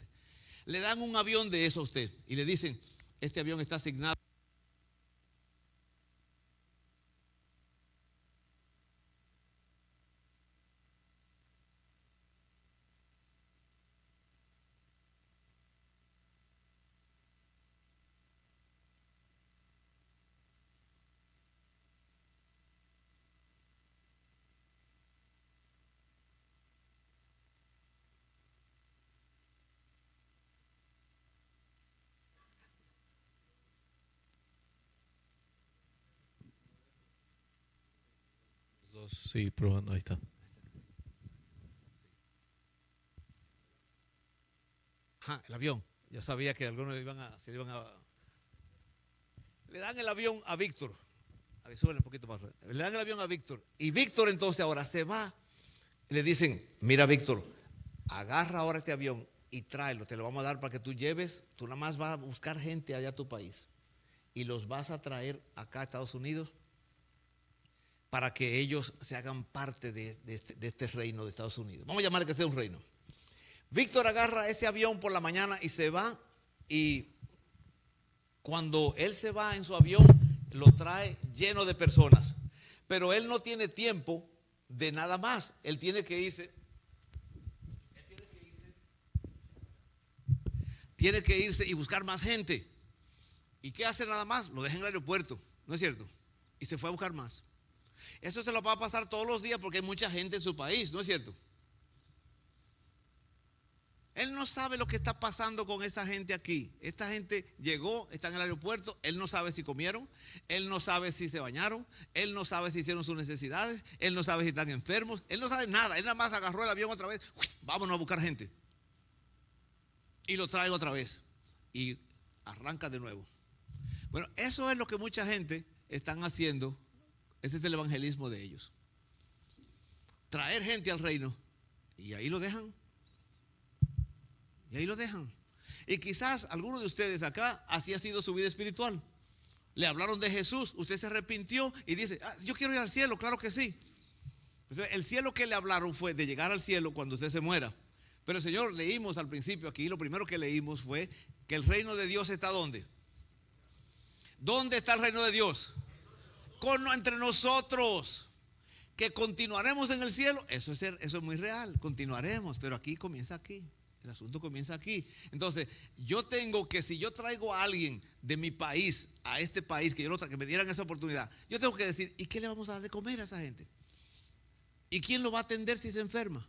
Le dan un avión de eso a usted y le dicen: este avión está asignado. Sí, probando, ahí está. Ajá, el avión. Yo sabía que algunos se iban a. Le dan el avión a Víctor. A ver, súbele un poquito más. Le dan el avión a Víctor. Y Víctor entonces ahora se va. Le dicen: mira, Víctor, agarra ahora este avión y tráelo. Te lo vamos a dar para que tú lleves. Tú nada más vas a buscar gente allá a tu país. Y los vas a traer acá a Estados Unidos para que ellos se hagan parte de este reino de Estados Unidos. Vamos a llamar que sea un reino. Víctor agarra ese avión por la mañana y se va, y cuando él se va en su avión, lo trae lleno de personas. Pero él no tiene tiempo de nada más. Él tiene que irse. Tiene que irse y buscar más gente. ¿Y qué hace nada más? Lo deja en el aeropuerto, ¿no es cierto? Y se fue a buscar más. Eso se lo va a pasar todos los días porque hay mucha gente en su país, ¿no es cierto? Él no sabe lo que está pasando con esta gente aquí. Esta gente llegó, está en el aeropuerto, él no sabe si comieron, él no sabe si se bañaron, él no sabe si hicieron sus necesidades, él no sabe si están enfermos, él no sabe nada. Él nada más agarró el avión otra vez, vámonos a buscar gente. Y lo trae otra vez y arranca de nuevo. Bueno, eso es lo que mucha gente están haciendo. Ese es el evangelismo de ellos. Traer gente al reino y ahí lo dejan. Y ahí lo dejan. Y quizás alguno de ustedes acá así ha sido su vida espiritual. Le hablaron de Jesús, usted se arrepintió y dice: yo quiero ir al cielo. Claro que sí. Entonces, el cielo que le hablaron fue de llegar al cielo cuando usted se muera. Pero el Señor, leímos al principio aquí, lo primero que leímos fue que el reino de Dios está ¿dónde? ¿Dónde está el reino de Dios? Entre nosotros. Que continuaremos en el cielo, eso es muy real, continuaremos, pero aquí comienza aquí. El asunto comienza aquí. Entonces, yo tengo que, si yo traigo a alguien de mi país a este país, que me dieran esa oportunidad, yo tengo que decir: ¿y qué le vamos a dar de comer a esa gente? ¿Y quién lo va a atender si se enferma?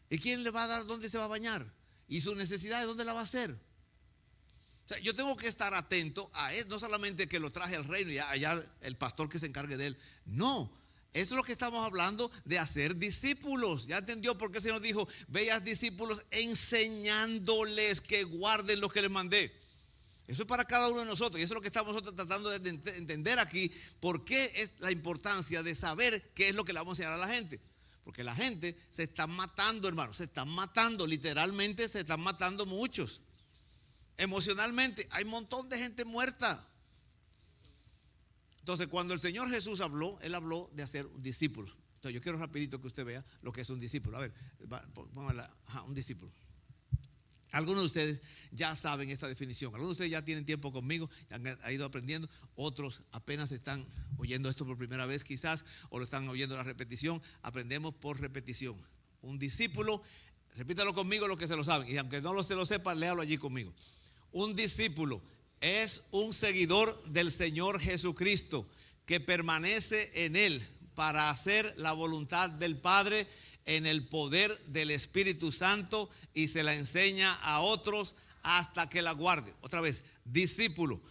¿Y quién le va a dar dónde se va a bañar? ¿Y sus necesidades dónde la va a hacer? O sea, yo tengo que estar atento a él, no solamente que lo traje al reino y allá el pastor que se encargue de él. No, eso es lo que estamos hablando de hacer discípulos. ¿Ya entendió por qué el Señor dijo, veas discípulos enseñándoles que guarden lo que les mandé? Eso es para cada uno de nosotros y eso es lo que estamos nosotros tratando de entender aquí. ¿Por qué es la importancia de saber qué es lo que le vamos a enseñar a la gente? Porque la gente se está matando, hermanos, se están matando, literalmente se están matando muchos. Emocionalmente hay un montón de gente muerta. Entonces cuando el Señor Jesús habló, Él habló de hacer un discípulo. Entonces yo quiero rapidito que usted vea lo que es un discípulo. A ver, póngala, un discípulo. Algunos de ustedes ya saben esta definición. Algunos de ustedes ya tienen tiempo conmigo, han ido aprendiendo. Otros apenas están oyendo esto por primera vez quizás, o lo están oyendo la repetición. Aprendemos por repetición. Un discípulo, repítalo conmigo los que se lo saben. Y aunque no se lo sepan, léalo allí conmigo. Un discípulo es un seguidor del Señor Jesucristo que permanece en Él para hacer la voluntad del Padre en el poder del Espíritu Santo y se la enseña a otros hasta que la guarde. Otra vez, discípulo,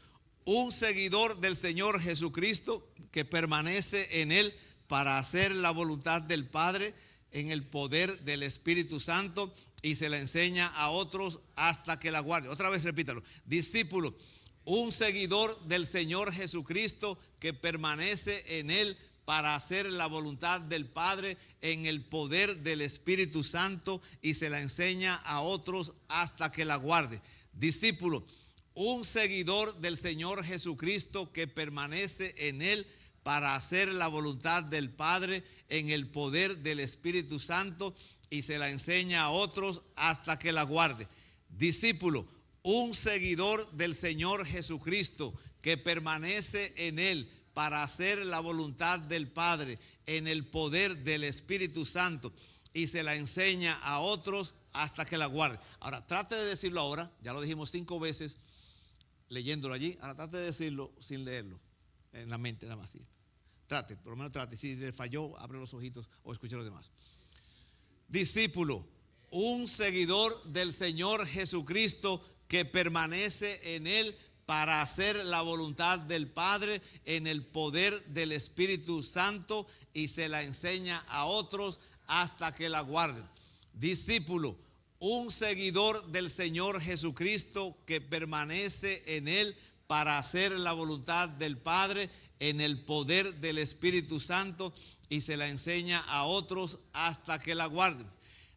un seguidor del Señor Jesucristo que permanece en Él para hacer la voluntad del Padre en el poder del Espíritu Santo y se la enseña a otros hasta que la guarde. Otra vez repítalo, discípulo, un seguidor del Señor Jesucristo que permanece en Él para hacer la voluntad del Padre en el poder del Espíritu Santo y se la enseña a otros hasta que la guarde. Discípulo, un seguidor del Señor Jesucristo que permanece en Él para hacer la voluntad del Padre en el poder del Espíritu Santo y se la enseña a otros hasta que la guarde. Discípulo, un seguidor del Señor Jesucristo que permanece en Él para hacer la voluntad del Padre en el poder del Espíritu Santo y se la enseña a otros hasta que la guarde. Ahora, trate de decirlo ahora, ya lo dijimos 5 veces leyéndolo allí, ahora trate de decirlo sin leerlo, en la mente nada más. ¿Sí? Trate, por lo menos trate, si le falló, abre los ojitos o escuche los demás. Discípulo, un seguidor del Señor Jesucristo que permanece en Él para hacer la voluntad del Padre en el poder del Espíritu Santo y se la enseña a otros hasta que la guarden. Discípulo, un seguidor del Señor Jesucristo que permanece en Él para hacer la voluntad del Padre en el poder del Espíritu Santo y se la enseña a otros hasta que la guarden.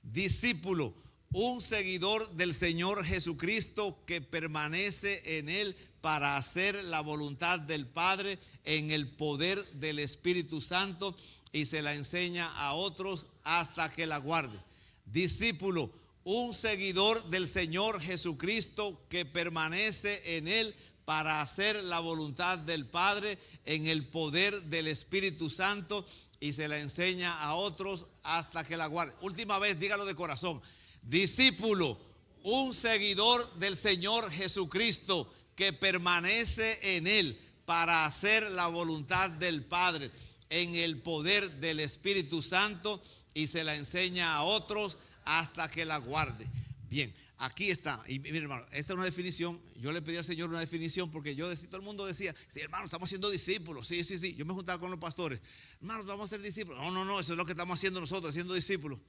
Discípulo, un seguidor del Señor Jesucristo que permanece en Él para hacer la voluntad del Padre en el poder del Espíritu Santo y se la enseña a otros hasta que la guarde. Discípulo, un seguidor del Señor Jesucristo que permanece en Él para hacer la voluntad del Padre en el poder del Espíritu Santo y se la enseña a otros hasta que la guarde. Última vez, dígalo de corazón. Discípulo, un seguidor del Señor Jesucristo que permanece en Él para hacer la voluntad del Padre en el poder del Espíritu Santo y se la enseña a otros hasta que la guarde. Bien, aquí está. Y mire, hermano, esta es una definición. Yo le pedí al Señor una definición porque yo decía, todo el mundo decía, sí, hermano, estamos haciendo discípulos. Sí. Yo me juntaba con los pastores. Hermanos, vamos a ser discípulos. No, eso es lo que estamos haciendo nosotros, haciendo discípulos.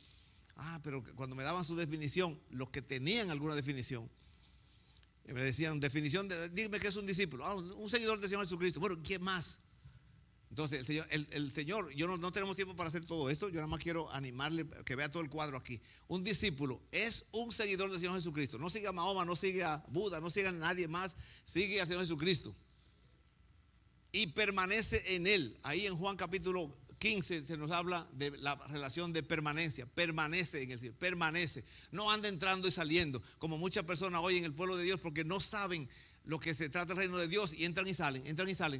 Pero cuando me daban su definición, los que tenían alguna definición, me decían, dime qué es un discípulo. Un seguidor del Señor Jesucristo. Bueno, ¿quién más? Entonces el Señor, yo no tenemos tiempo para hacer todo esto. Yo nada más quiero animarle que vea todo el cuadro aquí. Un discípulo es un seguidor del Señor Jesucristo. No siga a Mahoma, no siga a Buda, no siga a nadie más. Sigue al Señor Jesucristo y permanece en Él. Ahí en Juan capítulo 15 se nos habla de la relación de permanencia. Permanece en el Señor, permanece. No anda entrando y saliendo como muchas personas hoy en el pueblo de Dios porque no saben lo que se trata del reino de Dios y entran y salen.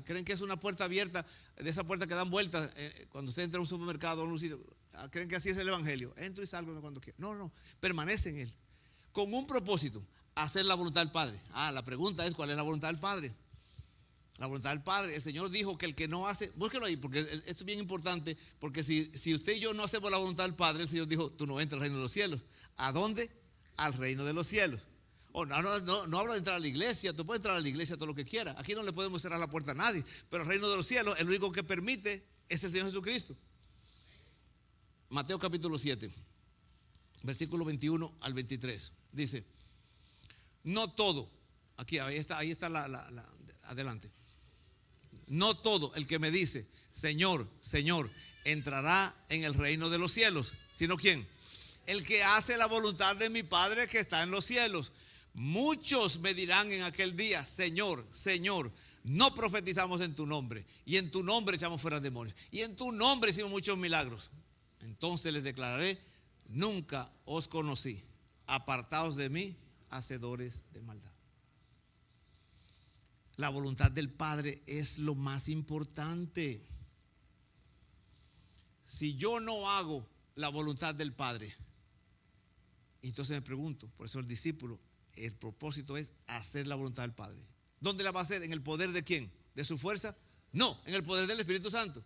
Creen que es una puerta abierta, de esa puerta que dan vueltas cuando usted entra a un supermercado o a un sitio. Creen que así es el evangelio. Entro y salgo cuando quiera. No, permanece en Él con un propósito, hacer la voluntad del Padre. La pregunta es, ¿cuál es la voluntad del Padre? La voluntad del Padre. El Señor dijo que el que no hace, búsquelo ahí, porque esto es bien importante, porque si usted y yo no hacemos la voluntad del Padre, el Señor dijo, tú no entras al reino de los cielos. ¿A dónde? Al reino de los cielos. No hablo de entrar a la iglesia, tú puedes entrar a la iglesia todo lo que quieras. Aquí no le podemos cerrar la puerta a nadie, pero el reino de los cielos, el único que permite es el Señor Jesucristo. Mateo capítulo 7, versículo 21 al 23, dice, no todo, aquí, ahí está adelante. No todo el que me dice, Señor, Señor, entrará en el reino de los cielos, sino ¿quién? El que hace la voluntad de mi Padre que está en los cielos. Muchos me dirán en aquel día, Señor, Señor, no profetizamos en tu nombre, y en tu nombre echamos fuera demonios, y en tu nombre hicimos muchos milagros. Entonces les declararé, nunca os conocí, apartaos de mí, hacedores de maldad. La voluntad del Padre es lo más importante. Si yo no hago la voluntad del Padre, entonces me pregunto, por eso el discípulo, el propósito es hacer la voluntad del Padre. ¿Dónde la va a hacer? ¿En el poder de quién? ¿De su fuerza? No, en el poder del Espíritu Santo.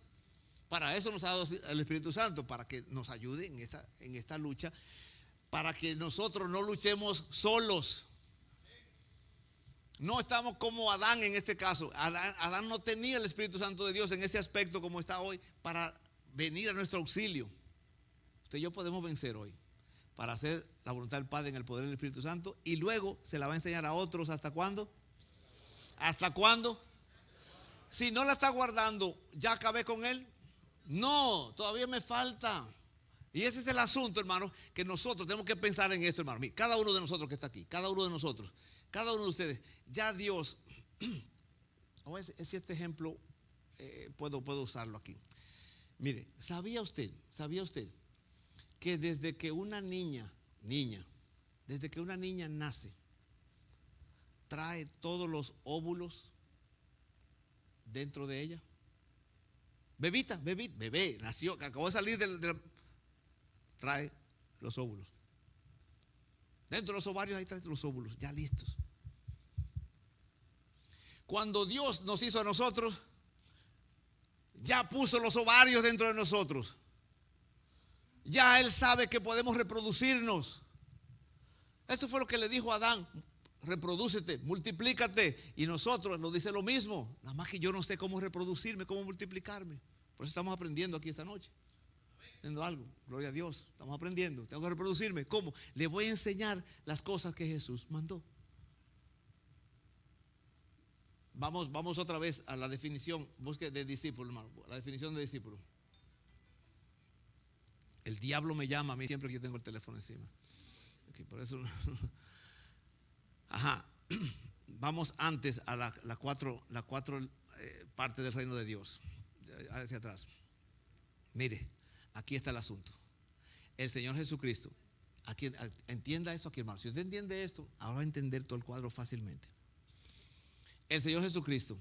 Para eso nos ha dado el Espíritu Santo, para que nos ayude en esta lucha, para que nosotros no luchemos solos. No estamos como Adán en este caso. Adán no tenía el Espíritu Santo de Dios en ese aspecto como está hoy para venir a nuestro auxilio. Usted y yo podemos vencer hoy para hacer la voluntad del Padre en el poder del Espíritu Santo, y luego se la va a enseñar a otros. ¿Hasta cuándo? ¿Hasta cuándo? Si no la está guardando, ¿ya acabé con él? No, todavía me falta. Y ese es el asunto, hermano, que nosotros tenemos que pensar en esto, hermano. Mira, cada uno de nosotros que está aquí, cada uno de nosotros, cada uno de ustedes, ya Dios, si este ejemplo puedo usarlo aquí. Mire, ¿sabía usted que desde que una niña nace, trae todos los óvulos dentro de ella? Bebé, nació, acabó de salir trae los óvulos. Dentro de los ovarios ahí trae los óvulos, ya listos. Cuando Dios nos hizo a nosotros, ya puso los ovarios dentro de nosotros. Ya Él sabe que podemos reproducirnos. Eso fue lo que le dijo a Adán: reprodúcete, multiplícate. Y nosotros nos dice lo mismo, nada más que yo no sé cómo reproducirme, cómo multiplicarme. Por eso estamos aprendiendo aquí esta noche, haciendo algo, gloria a Dios, estamos aprendiendo. Tengo que reproducirme, ¿cómo? Le voy a enseñar las cosas que Jesús mandó. Vamos otra vez a la definición, busque de discípulo, hermano, la definición de discípulo. El diablo me llama a mí siempre que yo tengo el teléfono encima. Okay, por eso. Ajá. Vamos antes a la cuatro partes del reino de Dios. Hacia atrás. Mire, aquí está el asunto. El Señor Jesucristo. Aquí, entienda esto aquí, hermano. Si usted entiende esto, ahora va a entender todo el cuadro fácilmente. El Señor Jesucristo,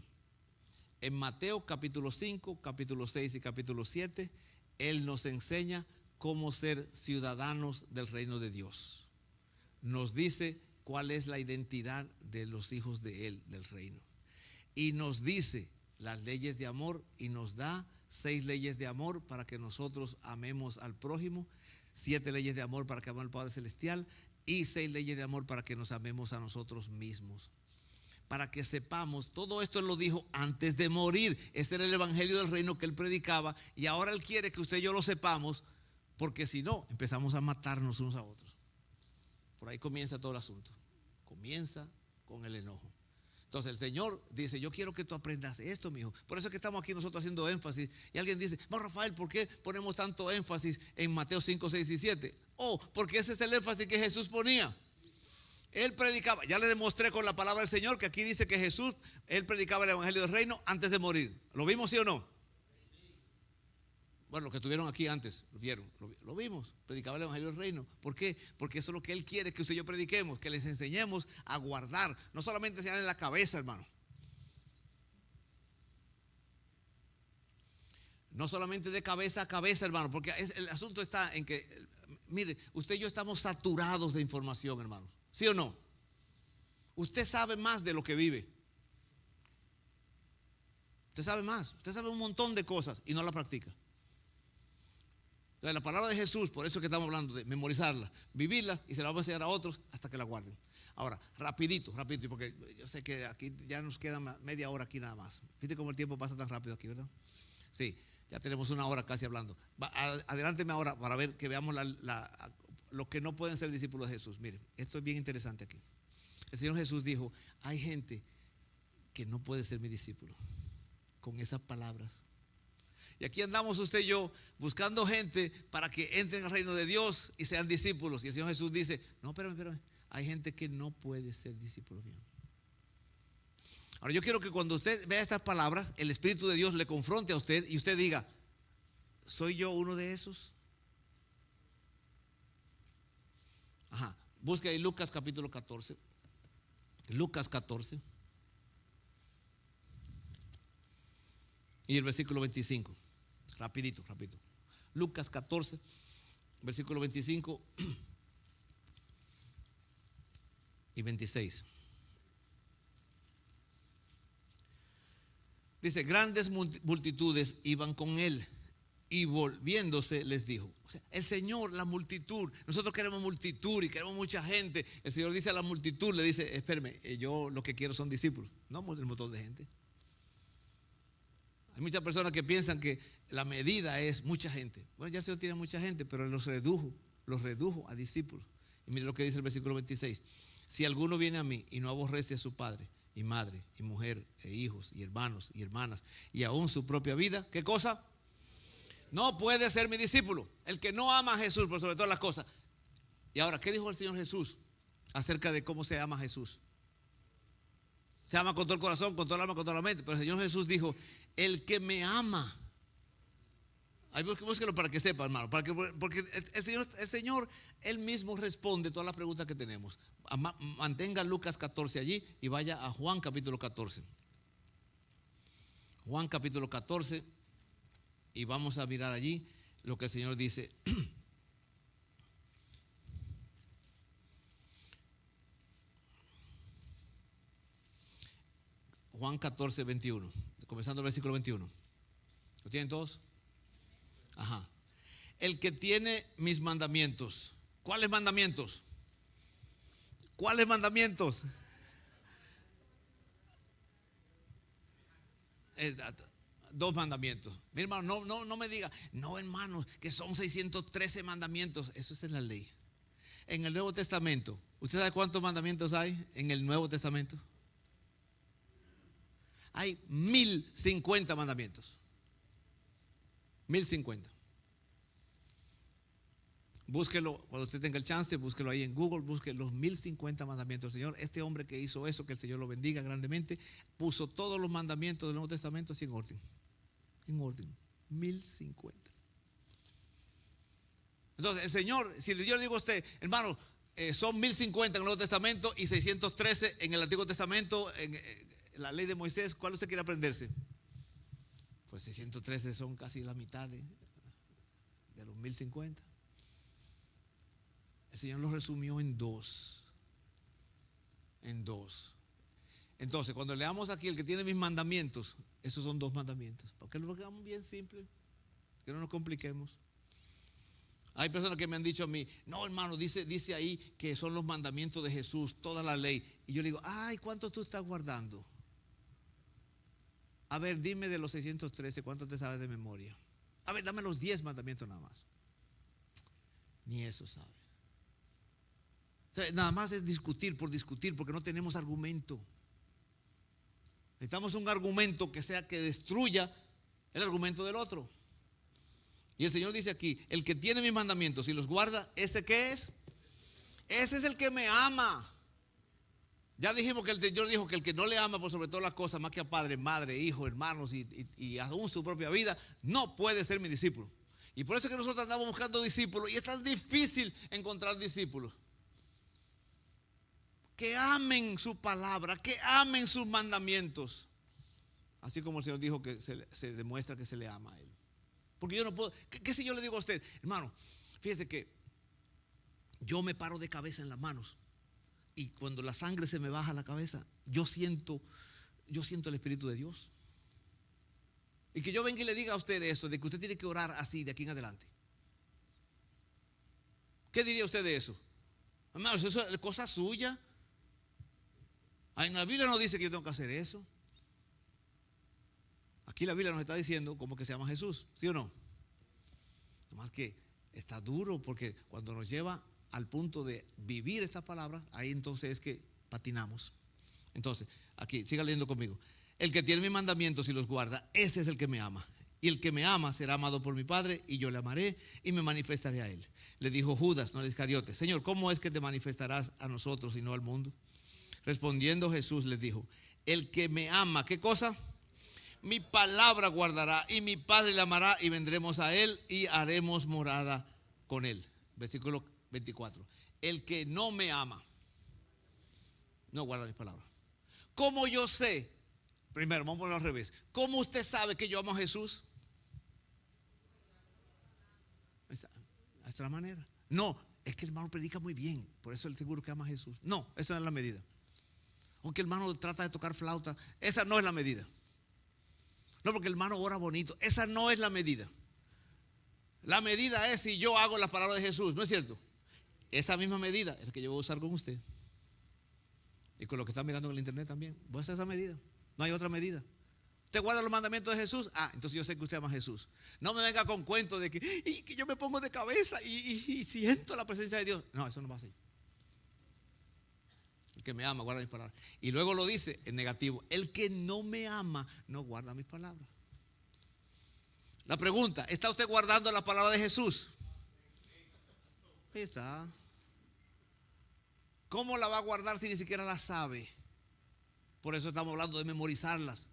en Mateo capítulo 5, capítulo 6 y capítulo 7, Él nos enseña cómo ser ciudadanos del reino de Dios. Nos dice cuál es la identidad de los hijos de Él, del reino. Y nos dice las leyes de amor, y nos da 6 leyes de amor para que nosotros amemos al prójimo, 7 leyes de amor para que amemos al Padre Celestial, y 6 leyes de amor para que nos amemos a nosotros mismos. Para que sepamos, todo esto Él lo dijo antes de morir. Ese era el evangelio del reino que Él predicaba, y ahora Él quiere que usted y yo lo sepamos, porque si no, empezamos a matarnos unos a otros. Por ahí comienza todo el asunto. Comienza con el enojo. Entonces el Señor dice: yo quiero que tú aprendas esto, mi hijo. Por eso es que estamos aquí nosotros haciendo énfasis. Y alguien dice: no, Rafael, ¿por qué ponemos tanto énfasis en Mateo 5, 6 y 7? Porque ese es el énfasis que Jesús ponía. Él predicaba, ya le demostré con la palabra del Señor que aquí dice que Jesús, Él predicaba el evangelio del reino antes de morir. ¿Lo vimos, sí o no? Bueno, los que estuvieron aquí antes, lo vimos, predicaba el evangelio del reino. ¿Por qué? Porque eso es lo que Él quiere que usted y yo prediquemos, que les enseñemos a guardar, no solamente sean en la cabeza, hermano. No solamente de cabeza a cabeza, hermano, porque el asunto está en que, mire, usted y yo estamos saturados de información, hermano. ¿Sí o no? Usted sabe más de lo que vive. Usted sabe más, usted sabe un montón de cosas y no la practica. Entonces, la palabra de Jesús, por eso que estamos hablando de memorizarla, vivirla y se la vamos a enseñar a otros hasta que la guarden. Ahora, rapidito, porque yo sé que aquí ya nos queda media hora aquí nada más. ¿Viste cómo el tiempo pasa tan rápido aquí, verdad? Sí, ya tenemos una hora casi hablando. Adelánteme ahora para ver que veamos los que no pueden ser discípulos de Jesús. Miren, esto es bien interesante aquí. El Señor Jesús dijo, hay gente que no puede ser mi discípulo con esas palabras. Y aquí andamos usted y yo buscando gente para que entren al reino de Dios y sean discípulos. Y el Señor Jesús dice, no, espérame, hay gente que no puede ser discípulo mío. Ahora yo quiero que cuando usted vea estas palabras, el Espíritu de Dios le confronte a usted y usted diga, ¿soy yo uno de esos? Ajá, busque ahí Lucas capítulo 14. Lucas 14. Y el versículo 25. Rapidito. Lucas 14, versículo 25 y 26. Dice, grandes multitudes iban con él y volviéndose les dijo. O sea, el Señor, la multitud, nosotros queremos multitud y queremos mucha gente. El Señor dice a la multitud, le dice, espérame, yo lo que quiero son discípulos, no un montón de gente. Hay muchas personas que piensan que la medida es mucha gente. Bueno, ya el Señor tiene mucha gente, pero los redujo a discípulos. Y mire lo que dice el versículo 26. Si alguno viene a mí y no aborrece a su padre y madre y mujer e hijos y hermanos y hermanas y aún su propia vida, ¿qué cosa? No puede ser mi discípulo. El que no ama a Jesús por sobre todas las cosas. Y ahora, ¿qué dijo el Señor Jesús acerca de cómo se ama a Jesús? Se ama con todo el corazón, con todo el alma, con toda la mente. Pero el Señor Jesús dijo, el que me ama. Ahí búsquelo para que sepa, hermano. Porque el Señor, Él mismo responde todas las preguntas que tenemos. Mantenga Lucas 14 allí y vaya a Juan capítulo 14. Juan capítulo 14. Y vamos a mirar allí lo que el Señor dice. Juan 14, 21. Comenzando el versículo 21. ¿Lo tienen todos? Ajá. El que tiene mis mandamientos. ¿Cuáles mandamientos? ¿Cuáles mandamientos? Dos mandamientos. Mi hermano, no me diga, no, hermano, que son 613 mandamientos. Eso es en la ley. En el Nuevo Testamento, ¿usted sabe cuántos mandamientos hay en el Nuevo Testamento? Hay 1050 mandamientos. 1050. Búsquelo cuando usted tenga el chance, búsquelo ahí en Google, busque los 1050 mandamientos del Señor. Este hombre que hizo eso, que el Señor lo bendiga grandemente, puso todos los mandamientos del Nuevo Testamento así en orden. En orden, 1050. Entonces, el Señor, si yo le digo a usted, hermano, son 1050 en el Nuevo Testamento y 613 en el Antiguo Testamento, en la ley de Moisés, ¿cuál usted quiere aprenderse? Pues 613 son casi la mitad de los 1050. El Señor lo resumió en dos. Entonces, cuando leamos aquí el que tiene mis mandamientos, esos son dos mandamientos. Porque lo hagamos bien simple, que no nos compliquemos. Hay personas que me han dicho a mí, no, hermano, dice ahí que son los mandamientos de Jesús, toda la ley. Y yo le digo, ay, ¿cuántos tú estás guardando? A ver, dime de los 613, ¿cuántos te sabes de memoria? A ver, dame los 10 mandamientos nada más. Ni eso sabe. O sea, nada más es discutir por discutir, porque no tenemos argumento. Necesitamos un argumento que destruya el argumento del otro. Y el Señor dice aquí, el que tiene mis mandamientos y los guarda, ¿ese qué es? Ese es el que me ama. Ya dijimos que el Señor dijo que el que no le ama por sobre todas las cosas, más que a padre, madre, hijo, hermanos y aún su propia vida, no puede ser mi discípulo. Y por eso es que nosotros andamos buscando discípulos y es tan difícil encontrar discípulos que amen su palabra, que amen sus mandamientos. Así como el Señor dijo que se demuestra que se le ama a Él. Porque yo no puedo, ¿qué si yo le digo a usted, hermano? Fíjese que yo me paro de cabeza en las manos y cuando la sangre se me baja a la cabeza, yo siento el Espíritu de Dios. Y que yo venga y le diga a usted eso, de que usted tiene que orar así de aquí en adelante. ¿Qué diría usted de eso? Hermanos, eso es cosa suya. En la Biblia no dice que yo tengo que hacer eso. Aquí la Biblia nos está diciendo cómo que se llama Jesús, ¿sí o no? Más que está duro, porque cuando nos lleva al punto de vivir esta palabra, ahí entonces es que patinamos. Entonces, aquí, siga leyendo conmigo. El que tiene mis mandamientos y los guarda, ese es el que me ama. Y el que me ama será amado por mi Padre, y yo le amaré y me manifestaré a él. Le dijo Judas, no al Iscariote: Señor, ¿cómo es que te manifestarás a nosotros y no al mundo? Respondiendo Jesús les dijo: el que me ama, ¿qué cosa? Mi palabra guardará, y mi Padre le amará, y vendremos a él y haremos morada con él. Versículo 24. El que no me ama no guarda mis palabras. ¿Cómo yo sé? Primero, vamos a ponerlo al revés. ¿Cómo usted sabe que yo amo a Jesús? Esa es la manera. No, es que el hermano predica muy bien, por eso él seguro que ama a Jesús. No, esa no es la medida. Aunque el hermano trata de tocar flauta, esa no es la medida. No, porque el hermano ora bonito, esa no es la medida. La medida es si yo hago la palabra de Jesús, ¿no es cierto? Esa misma medida es la que yo voy a usar con usted. Y con lo que está mirando en el internet también. Voy a hacer esa medida. No hay otra medida. ¿Usted guarda los mandamientos de Jesús? Entonces yo sé que usted ama a Jesús. No me venga con cuentos de que yo me pongo de cabeza y siento la presencia de Dios. No, eso no va a ser. El que me ama guarda mis palabras. Y luego lo dice en negativo: el que no me ama no guarda mis palabras. La pregunta: ¿está usted guardando la palabra de Jesús? Ahí está. ¿Cómo la va a guardar si ni siquiera la sabe? Por eso estamos hablando de memorizarlas,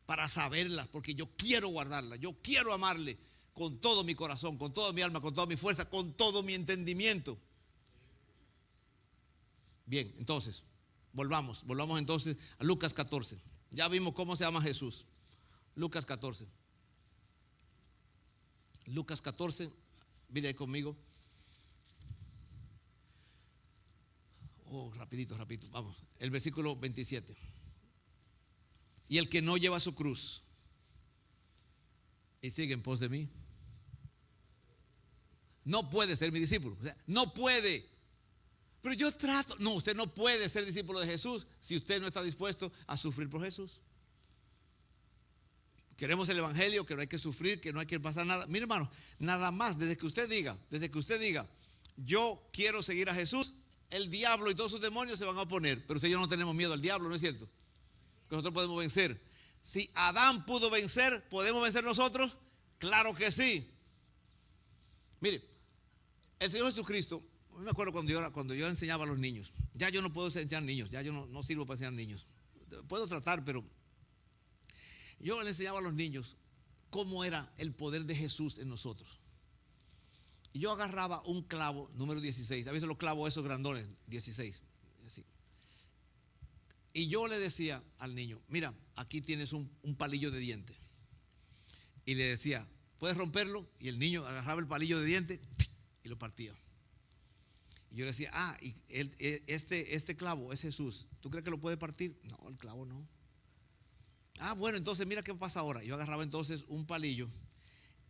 para saberlas, porque yo quiero guardarlas. Yo quiero amarle con todo mi corazón, con toda mi alma, con toda mi fuerza, con todo mi entendimiento. Bien, entonces, volvamos entonces a Lucas 14. Ya vimos cómo se llama Jesús. Lucas 14. Lucas 14, mire ahí conmigo. Rapidito, vamos. El versículo 27. Y el que no lleva su cruz y sigue en pos de mí, no puede ser mi discípulo. O sea, no puede. Pero yo trato. No, usted no puede ser discípulo de Jesús si usted no está dispuesto a sufrir por Jesús. Queremos el evangelio, que no hay que sufrir, que no hay que pasar nada. Mire, hermano, nada más, desde que usted diga, yo quiero seguir a Jesús, el diablo y todos sus demonios se van a oponer. Pero si yo no tenemos miedo al diablo, ¿no es cierto? Que nosotros podemos vencer. Si Adán pudo vencer, ¿podemos vencer nosotros? Claro que sí. Mire, el Señor Jesucristo, me acuerdo cuando yo enseñaba a los niños. Ya yo no puedo enseñar niños, ya yo no sirvo para enseñar niños. Puedo tratar, pero yo le enseñaba a los niños cómo era el poder de Jesús en nosotros. Y yo agarraba un clavo, número 16. A veces los clavos esos grandones, 16. Así. Y yo le decía al niño: mira, aquí tienes un palillo de diente. Y le decía: ¿puedes romperlo? Y el niño agarraba el palillo de diente y lo partía. Y yo le decía: y este clavo es Jesús. ¿Tú crees que lo puede partir? No, el clavo no. Bueno, entonces mira qué pasa ahora. Yo agarraba entonces un palillo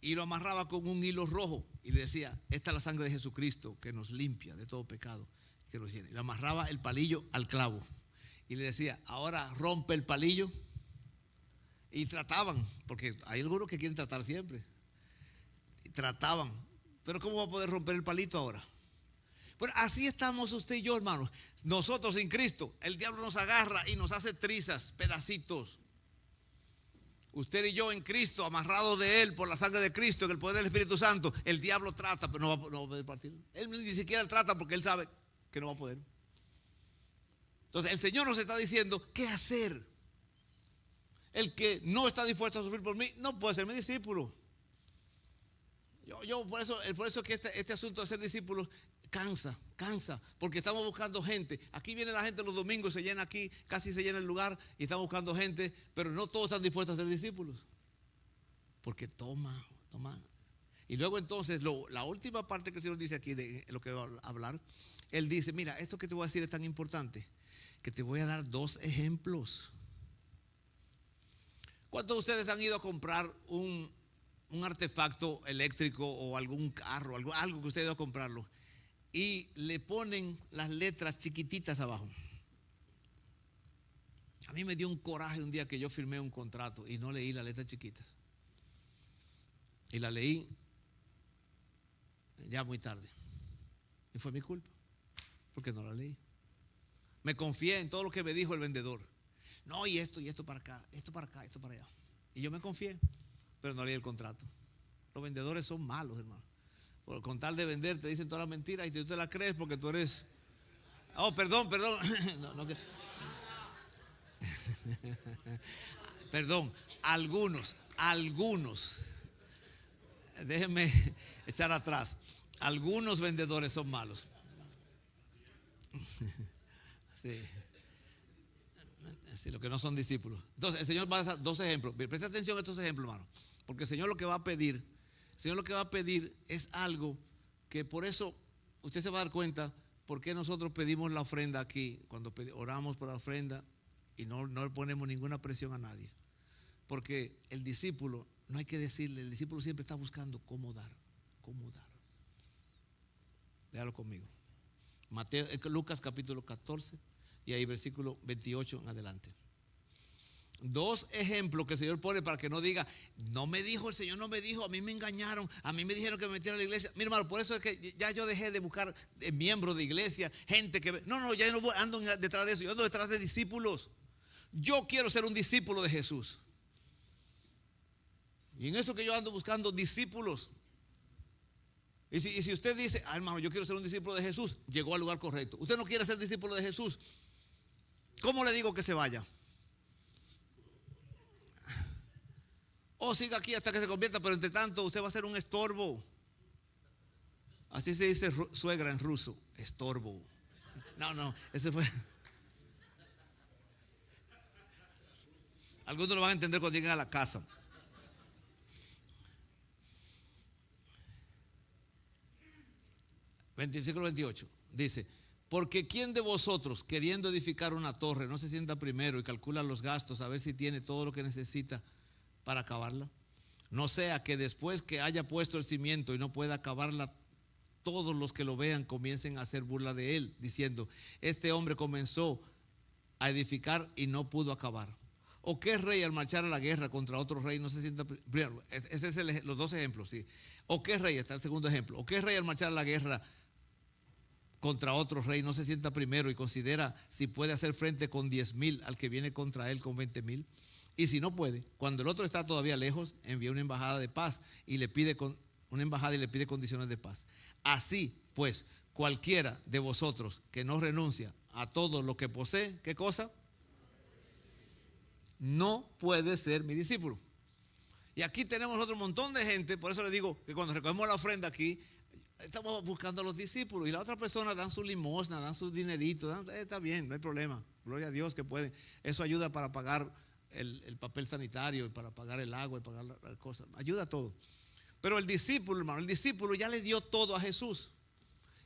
y lo amarraba con un hilo rojo y le decía: esta es la sangre de Jesucristo que nos limpia de todo pecado, que nos llena. Y le amarraba el palillo al clavo y le decía: ahora rompe el palillo. Y trataban, porque hay algunos que quieren tratar siempre. Y trataban, pero ¿cómo va a poder romper el palito ahora? Bueno, así estamos usted y yo, hermanos. Nosotros sin Cristo, el diablo nos agarra y nos hace trizas, pedacitos. Usted y yo en Cristo, amarrados de Él por la sangre de Cristo, en el poder del Espíritu Santo, el diablo trata, pero no va a poder partir. Él ni siquiera trata porque él sabe que no va a poder. Entonces el Señor nos está diciendo qué hacer. El que no está dispuesto a sufrir por mí no puede ser mi discípulo. Yo por eso que este asunto de ser discípulos cansa, porque estamos buscando gente. Aquí viene la gente los domingos, se llena aquí, casi se llena el lugar y estamos buscando gente, pero no todos están dispuestos a ser discípulos. Porque toma. Y luego entonces, la última parte que el Señor dice aquí de lo que va a hablar, Él dice: mira, esto que te voy a decir es tan importante que te voy a dar 2 ejemplos. ¿Cuántos de ustedes han ido a comprar un artefacto eléctrico o algún carro, algo que usted ha ido a comprarlo, y le ponen las letras chiquititas abajo? A mí me dio un coraje un día que yo firmé un contrato y no leí las letras chiquitas. Y la leí ya muy tarde. Y fue mi culpa, porque no la leí. Me confié en todo lo que me dijo el vendedor. No, y esto para acá, esto para acá, esto para allá. Y yo me confié, pero no leí el contrato. Los vendedores son malos, hermano. Con tal de vender te dicen todas las mentiras y tú te las crees porque tú eres... Oh, perdón. Perdón, algunos. Déjenme echar atrás. Algunos vendedores son malos. Sí. Sí, los que no son discípulos. Entonces, el Señor va a dar dos ejemplos. Presta atención a estos ejemplos, hermano. Porque el Señor lo que va a pedir, es algo que por eso usted se va a dar cuenta por qué nosotros pedimos la ofrenda aquí, cuando oramos por la ofrenda y no le ponemos ninguna presión a nadie. Porque el discípulo, no hay que decirle, el discípulo siempre está buscando cómo dar. Léalo conmigo. Lucas capítulo 14 y ahí versículo 28 en adelante. Dos ejemplos que el Señor pone para que no diga, no me dijo, el Señor no me dijo, a mí me engañaron, a mí me dijeron que me metiera a la iglesia. Mira, hermano, por eso es que ya yo dejé de buscar miembros de iglesia, gente que... No, ya no ando detrás de eso, yo ando detrás de discípulos. Yo quiero ser un discípulo de Jesús. Y en eso que yo ando buscando discípulos. Y si usted dice, hermano, yo quiero ser un discípulo de Jesús, llegó al lugar correcto. Usted no quiere ser discípulo de Jesús, ¿cómo le digo que se vaya? O siga aquí hasta que se convierta, pero entre tanto usted va a ser un estorbo. Así se dice suegra en ruso, estorbo. No, ese fue. Algunos lo van a entender cuando lleguen a la casa. Versículo 28 dice: porque ¿quién de vosotros, queriendo edificar una torre, no se sienta primero y calcula los gastos a ver si tiene todo lo que necesita para acabarla? No sea que después que haya puesto el cimiento y no pueda acabarla, todos los que lo vean comiencen a hacer burla de él, diciendo: este hombre comenzó a edificar y no pudo acabar. ¿O qué rey al marchar a la guerra contra otro rey no se sienta primero? Ese es los dos ejemplos, ¿sí? ¿O qué rey? Está el segundo ejemplo. ¿O qué rey al marchar a la guerra contra otro rey no se sienta primero y considera si puede hacer frente con 10,000 al que viene contra él con 20,000? Y si no puede, cuando el otro está todavía lejos, envía una embajada de paz y le pide condiciones de paz. Así pues, cualquiera de vosotros que no renuncia a todo lo que posee, ¿qué cosa? No puede ser mi discípulo. Y aquí tenemos otro montón de gente. Por eso le digo que cuando recogemos la ofrenda aquí, estamos buscando a los discípulos. Y la otra persona dan su limosna, dan sus dineritos, está bien, no hay problema. Gloria a Dios que pueden. Eso ayuda para pagar el papel sanitario, para pagar el agua y pagar las cosas. Ayuda a todo. Pero el discípulo, hermano, el discípulo ya le dio todo a Jesús.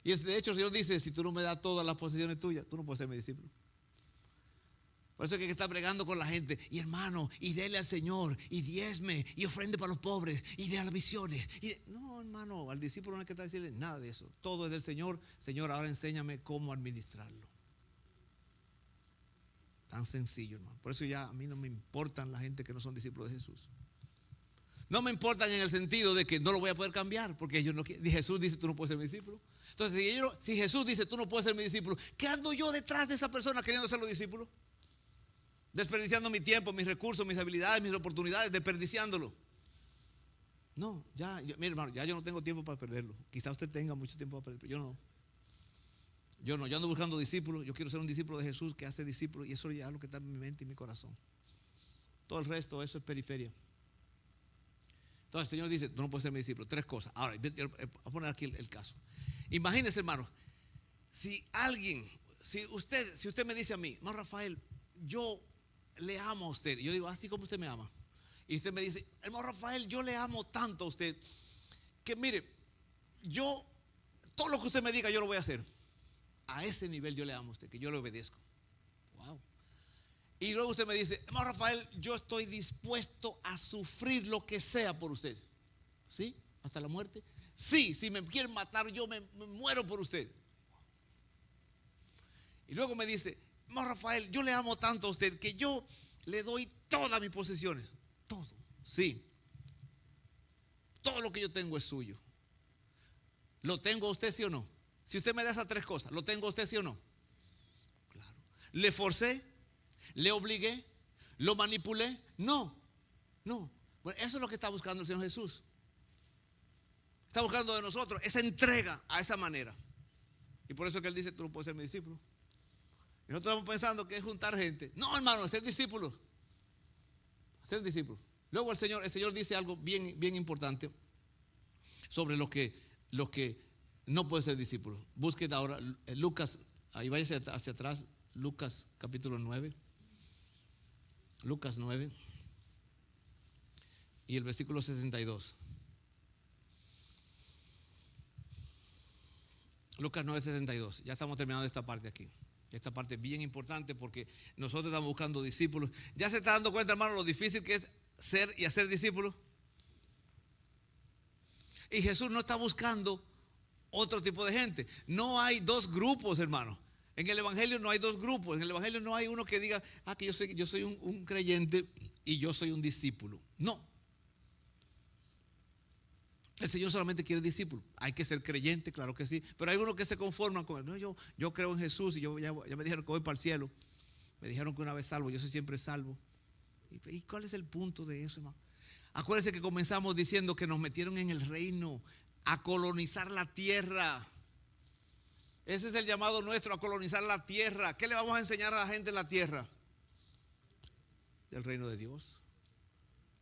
Y de hecho el Señor dice: si tú no me das todas las posesiones tuyas, tú no puedes ser mi discípulo. Por eso es que está bregando con la gente. Y hermano, y dele al Señor, y diezme, y ofrende para los pobres, y dé a las visiones. No, hermano, al discípulo no hay que estar decirle nada de eso. Todo es del Señor. Señor, ahora enséñame cómo administrarlo. Tan sencillo, hermano. Por eso ya a mí no me importan la gente que no son discípulos de Jesús. No me importan en el sentido de que no lo voy a poder cambiar, porque ellos no quieren. Jesús dice: tú no puedes ser mi discípulo. Entonces, si Jesús dice: tú no puedes ser mi discípulo, ¿qué ando yo detrás de esa persona queriendo ser los discípulos? Desperdiciando mi tiempo, mis recursos, mis habilidades, mis oportunidades, desperdiciándolo. No, mire, hermano, ya yo no tengo tiempo para perderlo. Quizá usted tenga mucho tiempo para perderlo, pero yo no. Yo ando buscando discípulos. Yo quiero ser un discípulo de Jesús que hace discípulos, y eso ya es lo que está en mi mente y mi corazón. Todo el resto, eso es periferia. Entonces el Señor dice: tú no puedes ser mi discípulo. Tres cosas. Ahora, voy a poner aquí el caso. Imagínese, hermano, si usted me dice a mí: hermano Rafael, yo le amo a usted. Y yo digo: así como usted me ama. Y usted me dice: hermano Rafael, yo le amo tanto a usted que mire, todo lo que usted me diga yo lo voy a hacer. A ese nivel yo le amo a usted, que yo le obedezco. Wow. Y luego usted me dice, hermano Rafael, yo estoy dispuesto a sufrir lo que sea por usted. ¿Sí? ¿Hasta la muerte? Sí, si me quieren matar, yo me muero por usted. Y luego me dice, hermano Rafael, yo le amo tanto a usted que yo le doy todas mis posesiones. Todo. Sí. Todo lo que yo tengo es suyo. ¿Lo tengo a usted, sí o no? Si usted me da esas tres cosas, ¿lo tengo a usted, sí o no? Claro. ¿Le forcé? ¿Le obligué? ¿Lo manipulé? No. No. Bueno, eso es lo que está buscando el Señor Jesús. Está buscando de nosotros esa entrega a esa manera. Y por eso que Él dice, tú no puedes ser mi discípulo. Y nosotros estamos pensando que es juntar gente. No, hermano, es ser discípulo. Ser discípulo. Luego el Señor dice algo bien, bien importante sobre lo que no puede ser discípulo. Busquen ahora Lucas, ahí váyase hacia atrás, Lucas capítulo 9. Lucas 9 y el versículo 62. Lucas 9, 62. Ya estamos terminando esta parte aquí. Esta parte es bien importante porque nosotros estamos buscando discípulos. ¿Ya se está dando cuenta, hermano, lo difícil que es ser y hacer discípulos? Y Jesús no está buscando otro tipo de gente. No hay dos grupos, hermano. En el Evangelio no hay dos grupos. En el Evangelio no hay uno que diga, que yo soy un creyente y yo soy un discípulo. No. El Señor solamente quiere discípulos. Hay que ser creyente, claro que sí. Pero hay unos que se conforman con él. No, yo creo en Jesús y ya me dijeron que voy para el cielo. Me dijeron que una vez salvo, yo soy siempre salvo. ¿Y cuál es el punto de eso, hermano? Acuérdense que comenzamos diciendo que nos metieron en el reino a colonizar la tierra. Ese es el llamado nuestro, a colonizar la tierra. ¿Qué le vamos a enseñar a la gente en la tierra? Del reino de Dios.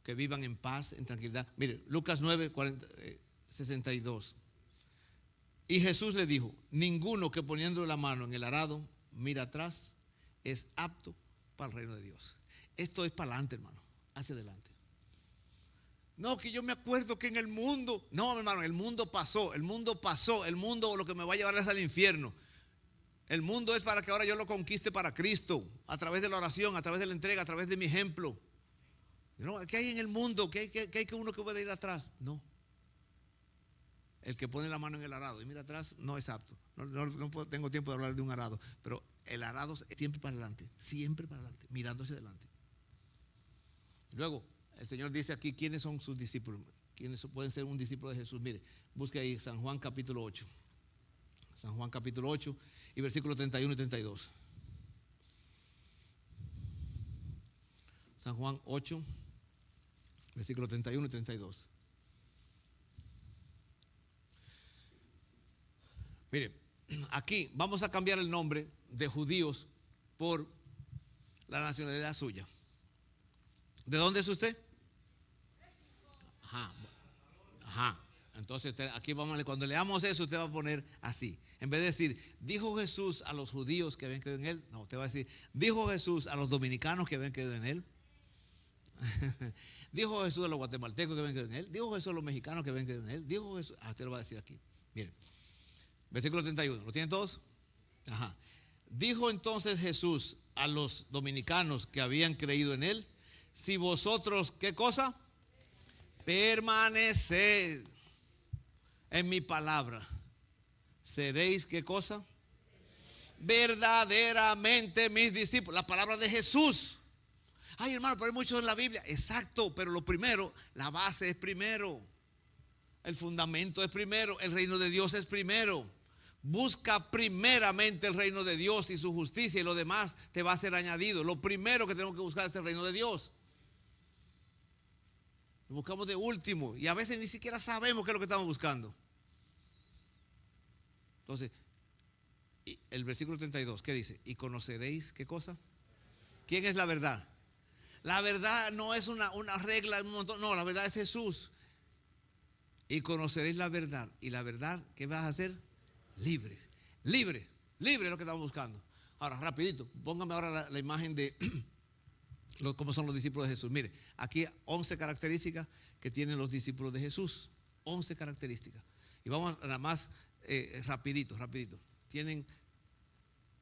Que vivan en paz, en tranquilidad. Mire, Lucas 9, 62. Y Jesús le dijo, ninguno que poniendo la mano en el arado mira atrás es apto para el reino de Dios. Esto es para adelante, hermano, hacia adelante. No, que yo me acuerdo que en el mundo, no, hermano, el mundo pasó, el mundo lo que me va a llevar es al infierno. El mundo es para que ahora yo lo conquiste para Cristo, a través de la oración, a través de la entrega, a través de mi ejemplo. No, ¿qué hay en el mundo? ¿Qué hay que uno que puede ir atrás? No. El que pone la mano en el arado y mira atrás no es apto. No tengo tiempo de hablar de un arado, pero el arado es siempre para adelante, mirando hacia adelante. Luego, el Señor dice aquí quiénes son sus discípulos, quiénes pueden ser un discípulo de Jesús. Mire, busque ahí San Juan capítulo 8. San Juan capítulo 8 y versículos 31 y 32. San Juan 8, versículos 31 y 32. Mire, aquí vamos a cambiar el nombre de judíos por la nacionalidad suya. ¿De dónde es usted? Ajá. Entonces aquí vamos, cuando leamos eso usted va a poner así. En vez de decir, dijo Jesús a los judíos que habían creído en él, no, usted va a decir, dijo Jesús a los dominicanos que habían creído en él. Dijo Jesús a los guatemaltecos que habían creído en él. Dijo Jesús a los mexicanos que habían creído en él. Dijo Jesús, usted lo va a decir aquí. Miren, versículo 31, ¿lo tienen todos? Ajá. Dijo entonces Jesús a los dominicanos que habían creído en él, si vosotros, ¿qué cosa? Permaneced en mi palabra, seréis, ¿qué cosa? Verdaderamente mis discípulos. La palabra de Jesús. Ay, hermano, pero hay muchos en la Biblia. Exacto, pero lo primero, la base es primero. El fundamento es primero. El reino de Dios es primero. Busca primeramente el reino de Dios y su justicia, y lo demás te va a ser añadido. Lo primero que tenemos que buscar es el reino de Dios. Lo buscamos de último y a veces ni siquiera sabemos qué es lo que estamos buscando. Entonces, el versículo 32, ¿qué dice? Y conoceréis, ¿qué cosa? ¿Quién es la verdad? La verdad no es una regla, un montón, no, la verdad es Jesús. Y conoceréis la verdad. Y la verdad, ¿qué vas a hacer? Libre es lo que estamos buscando. Ahora, rapidito, póngame ahora la imagen de cómo son los discípulos de Jesús. Mire, aquí 11 características que tienen los discípulos de Jesús. 11 características. Y vamos nada más rapidito.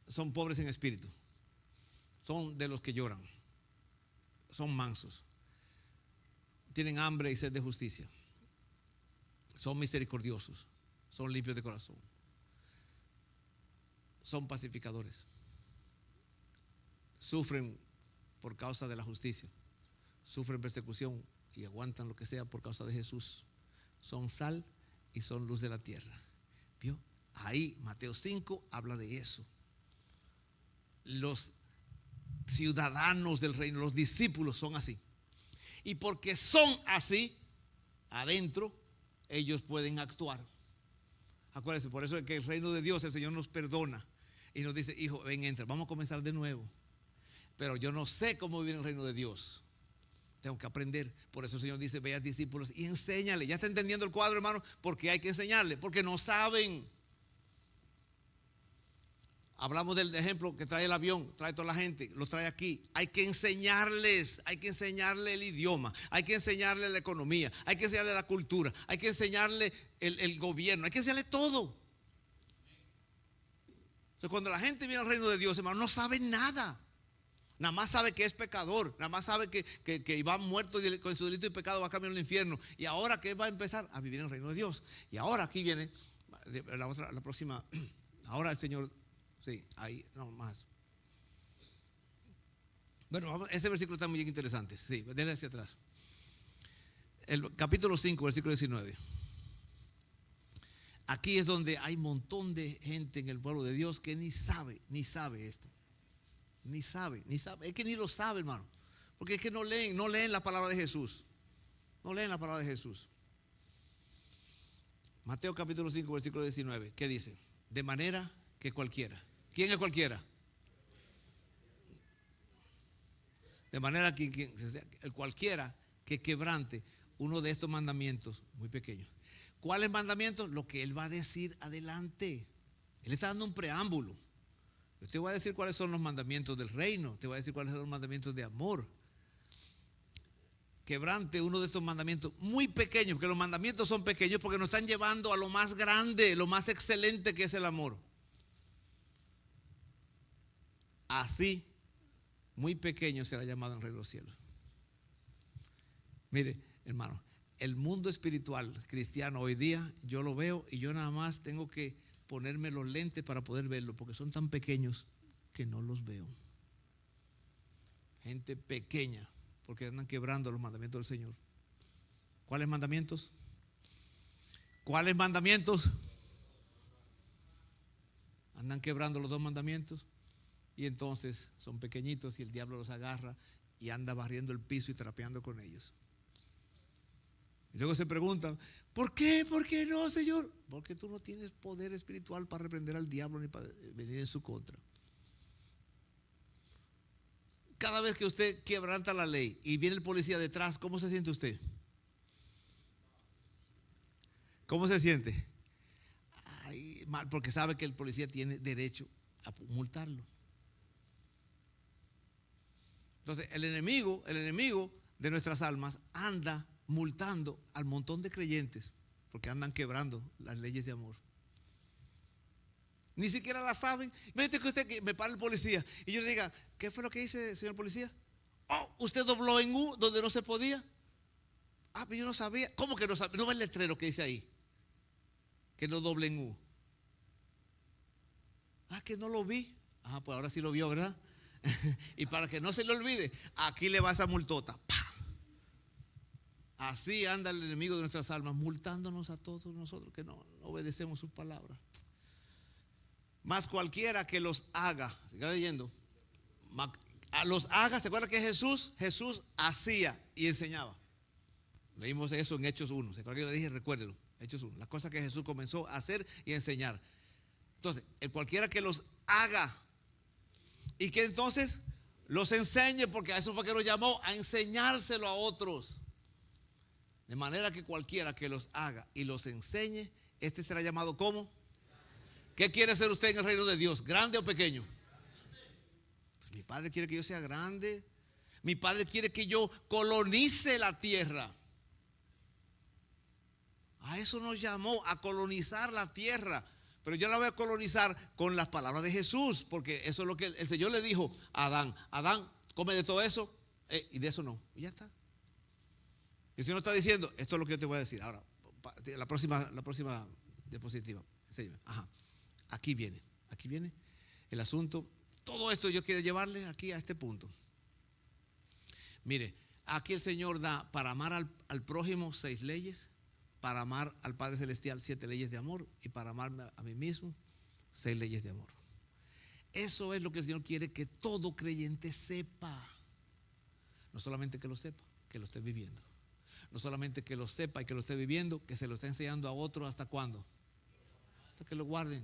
Son pobres en espíritu. son de los que lloran, son mansos, tienen hambre y sed de justicia, son misericordiosos, son limpios de corazón, son pacificadores, sufren por causa de la justicia, sufren persecución y aguantan lo que sea por causa de Jesús, son sal y son luz de la tierra. ¿Vio? Ahí Mateo 5 habla de eso. Los ciudadanos del reino, los discípulos son así. Y porque son así, adentro ellos pueden actuar. Acuérdense, por eso es que el reino de Dios, el Señor nos perdona y nos dice: hijo, ven, entra, vamos a comenzar de nuevo. Pero yo no sé cómo vivir en el reino de Dios. Tengo que aprender. Por eso el Señor dice: ve a discípulos y enséñale. Ya está entendiendo el cuadro, hermano, porque hay que enseñarle, porque no saben. Hablamos del ejemplo que trae el avión, trae toda la gente, los trae aquí. Hay que enseñarles, hay que enseñarle el idioma, hay que enseñarle la economía, hay que enseñarle la cultura, hay que enseñarle el gobierno, hay que enseñarle todo. Entonces, cuando la gente viene al reino de Dios, hermano, no sabe nada. Nada más sabe que es pecador, nada más sabe que va muerto y con su delito y pecado va a camino al infierno. Y ahora que va a empezar a vivir en el reino de Dios. Y ahora aquí viene la próxima. Ahora el Señor, sí, ahí, no más. Bueno, ese versículo está muy interesante. Sí, denle hacia atrás. El capítulo 5, versículo 19. Aquí es donde hay un montón de gente en el pueblo de Dios que ni sabe esto. Ni sabe, es que ni lo sabe, hermano. Porque es que no leen la palabra de Jesús. No leen la palabra de Jesús. Mateo capítulo 5, versículo 19. ¿Qué dice? De manera que cualquiera. ¿Quién es cualquiera? De manera que el cualquiera que quebrante uno de estos mandamientos muy pequeños. ¿Cuáles mandamientos? Lo que él va a decir adelante. Él está dando un preámbulo. Yo te voy a decir cuáles son los mandamientos del reino. Te voy a decir cuáles son los mandamientos de amor. Quebrante uno de estos mandamientos muy pequeños, porque los mandamientos son pequeños porque nos están llevando a lo más grande, lo más excelente que es el amor. Así, muy pequeño será llamado en el reino de los cielos. Mire, hermano, el mundo espiritual cristiano hoy día, yo lo veo y yo nada más tengo que ponerme los lentes para poder verlo, porque son tan pequeños que no los veo. Gente pequeña, porque andan quebrando los mandamientos del Señor. ¿Cuáles mandamientos? ¿Cuáles mandamientos? Andan quebrando los dos mandamientos y entonces son pequeñitos y el diablo los agarra y anda barriendo el piso y trapeando con ellos. Y luego se preguntan: ¿por qué? ¿Por qué no, Señor? Porque tú no tienes poder espiritual para reprender al diablo ni para venir en su contra. Cada vez que usted quebranta la ley y viene el policía detrás, ¿cómo se siente usted? ¿Cómo se siente? Ay, mal, porque sabe que el policía tiene derecho a multarlo. Entonces el enemigo de nuestras almas anda multando al montón de creyentes porque andan quebrando las leyes de amor. Ni siquiera la saben. Imagínate que usted, que me para el policía y yo le diga: ¿qué fue lo que hice, señor policía? Oh, usted dobló en U donde no se podía. Ah, pero yo no sabía. ¿Cómo que no sabía? No ve el letrero que dice ahí que no doble en U. Ah, que no lo vi. Ah, pues ahora sí lo vio, ¿verdad? Y para que no se le olvide, aquí le va esa multota. ¡Pam! Así anda el enemigo de nuestras almas, multándonos a todos nosotros que no obedecemos sus palabras. Más cualquiera que los haga, siga leyendo, los haga. ¿Se acuerda que Jesús hacía y enseñaba? Leímos eso en Hechos 1. ¿Se acuerda que yo le dije? Recuérdelo, Hechos 1. Las cosas que Jesús comenzó a hacer y a enseñar. Entonces, el cualquiera que los haga y que entonces los enseñe, porque a eso fue que los llamó, a enseñárselo a otros. De manera que cualquiera que los haga y los enseñe, este será llamado ¿cómo? ¿Qué quiere ser usted en el reino de Dios? ¿Grande o pequeño? Pues mi Padre quiere que yo sea grande. Mi Padre quiere que yo colonice la tierra. A eso nos llamó, a colonizar la tierra. Pero yo la voy a colonizar con las palabras de Jesús, porque eso es lo que el Señor le dijo a Adán. Adán, come de todo eso y de eso no. Y ya está. Y el Señor está diciendo, esto es lo que yo te voy a decir. Ahora, la próxima diapositiva. Enséñame. Ajá. Aquí viene el asunto. Todo esto yo quiero llevarle aquí a este punto. Mire, aquí el Señor da para amar al prójimo 6 leyes, para amar al Padre Celestial 7 leyes de amor y para amarme a mí mismo 6 leyes de amor. Eso es lo que el Señor quiere que todo creyente sepa. No solamente que lo sepa, que lo esté viviendo. No solamente que lo sepa y que lo esté viviendo, que se lo esté enseñando a otros. ¿Hasta cuándo? Hasta que lo guarden.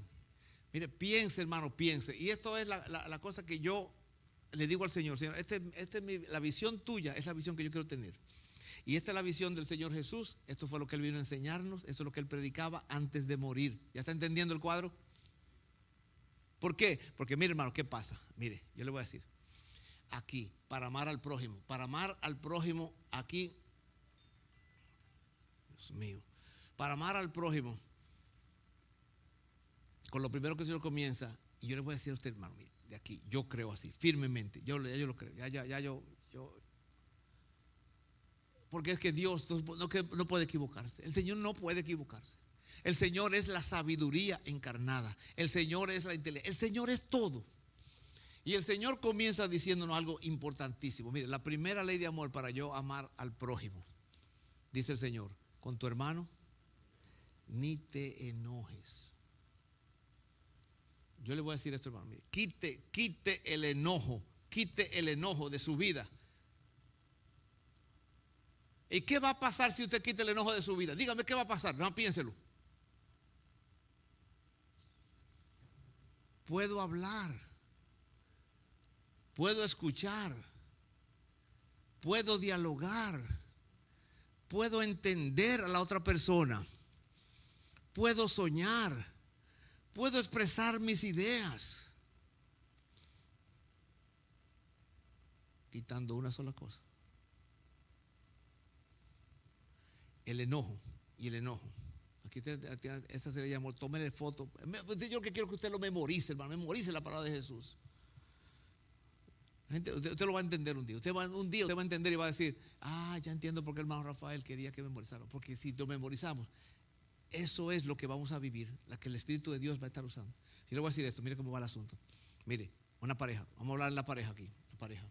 Mire, piense, hermano, piense. Y esto es la cosa que yo le digo al Señor. Señor, la visión tuya es la visión que yo quiero tener. Y esta es la visión del Señor Jesús. Esto fue lo que Él vino a enseñarnos. Esto es lo que Él predicaba antes de morir. ¿Ya está entendiendo el cuadro? ¿Por qué? Porque mire, hermano, ¿qué pasa? Mire, yo le voy a decir. Aquí, para amar al prójimo. Para amar al prójimo, aquí. Dios mío. Para amar al prójimo, con lo primero que el Señor comienza, y yo le voy a decir a usted, hermano, mire, de aquí, yo creo así, firmemente. Yo lo creo. Porque es que Dios no puede equivocarse. El Señor no puede equivocarse. El Señor es la sabiduría encarnada. El Señor es la inteligencia. El Señor es todo. Y el Señor comienza diciéndonos algo importantísimo. Mire, la primera ley de amor para yo amar al prójimo, dice el Señor, con tu hermano ni te enojes. Yo le voy a decir esto, hermano. Mire, quite el enojo de su vida. ¿Y qué va a pasar si usted quita el enojo de su vida? Dígame qué va a pasar, no, piénselo. Puedo hablar, puedo escuchar, puedo dialogar, puedo entender a la otra persona, puedo soñar, puedo expresar mis ideas, quitando una sola cosa: el enojo. Y el enojo, aquí esta se le llamó, tómele foto. Yo lo que quiero que usted lo memorice, hermano, memorice la palabra de Jesús. Gente, usted lo va a entender un día. Usted va a entender y va a decir, ya entiendo por qué el hermano Rafael quería que memorizara. Porque si lo memorizamos, eso es lo que vamos a vivir, la que el Espíritu de Dios va a estar usando. Y le voy a decir esto, mire cómo va el asunto. Mire, una pareja, vamos a hablar de la pareja aquí, la pareja.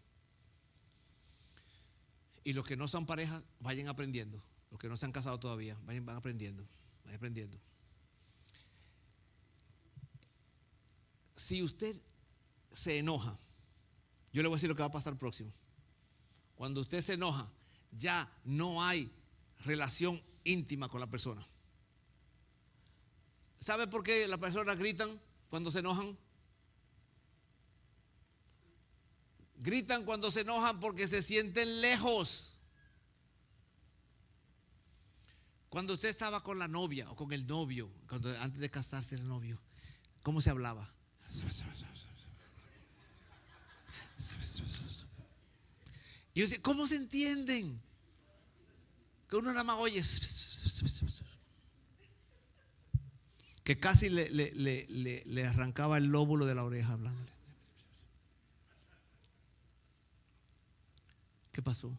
Y los que no son pareja, vayan aprendiendo. Los que no se han casado todavía, van aprendiendo. Si usted se enoja, yo le voy a decir lo que va a pasar próximo. Cuando usted se enoja, ya no hay relación íntima con la persona. ¿Sabe por qué las personas gritan cuando se enojan? Gritan cuando se enojan porque se sienten lejos. Cuando usted estaba con la novia o con el novio, antes de casarse el novio, ¿cómo se hablaba? Y yo decía, ¿cómo se entienden? Que uno nada más oye, que casi le arrancaba el lóbulo de la oreja hablándole. ¿Qué pasó?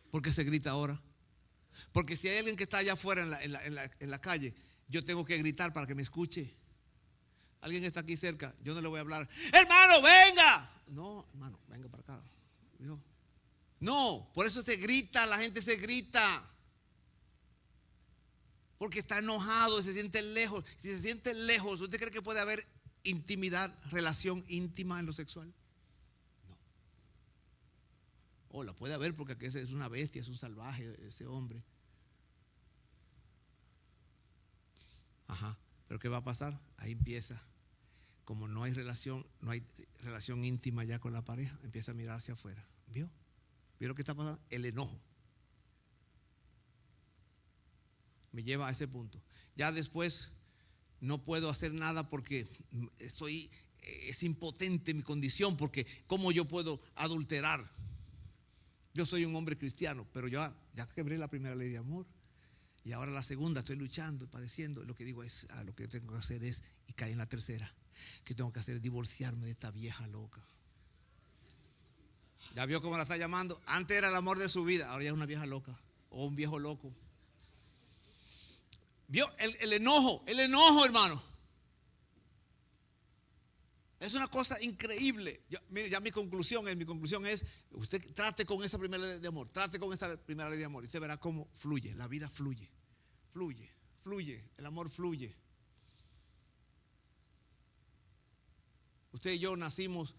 ¿Por qué se grita ahora? Porque si hay alguien que está allá afuera en la calle, yo tengo que gritar para que me escuche. Alguien está aquí cerca, yo no le voy a hablar, hermano, venga. No, hermano, venga para acá. No, por eso se grita, la gente se grita. Porque está enojado, se siente lejos. Si se siente lejos, ¿usted cree que puede haber intimidad, relación íntima en lo sexual? No. O la puede haber porque aquel es una bestia, es un salvaje ese hombre. Pero ¿qué va a pasar? Ahí empieza. Como no hay relación íntima ya con la pareja, empieza a mirar hacia afuera. ¿Vio? ¿Vio lo que está pasando? El enojo me lleva a ese punto. Ya después no puedo hacer nada porque es impotente mi condición, porque ¿cómo yo puedo adulterar? Yo soy un hombre cristiano, pero ya quebré la primera ley de amor. Y ahora la segunda, estoy luchando y padeciendo. Lo que digo es, lo que yo tengo que hacer es, y caí en la tercera, que tengo que hacer es divorciarme de esta vieja loca. ¿Ya vio cómo la está llamando? Antes era el amor de su vida, ahora ya es una vieja loca o un viejo loco. ¿Vio? El enojo, hermano. Es una cosa increíble. Mire, ya mi conclusión es, usted trate con esa primera ley de amor, y usted verá cómo fluye, la vida fluye, el amor fluye. Usted y yo nacimos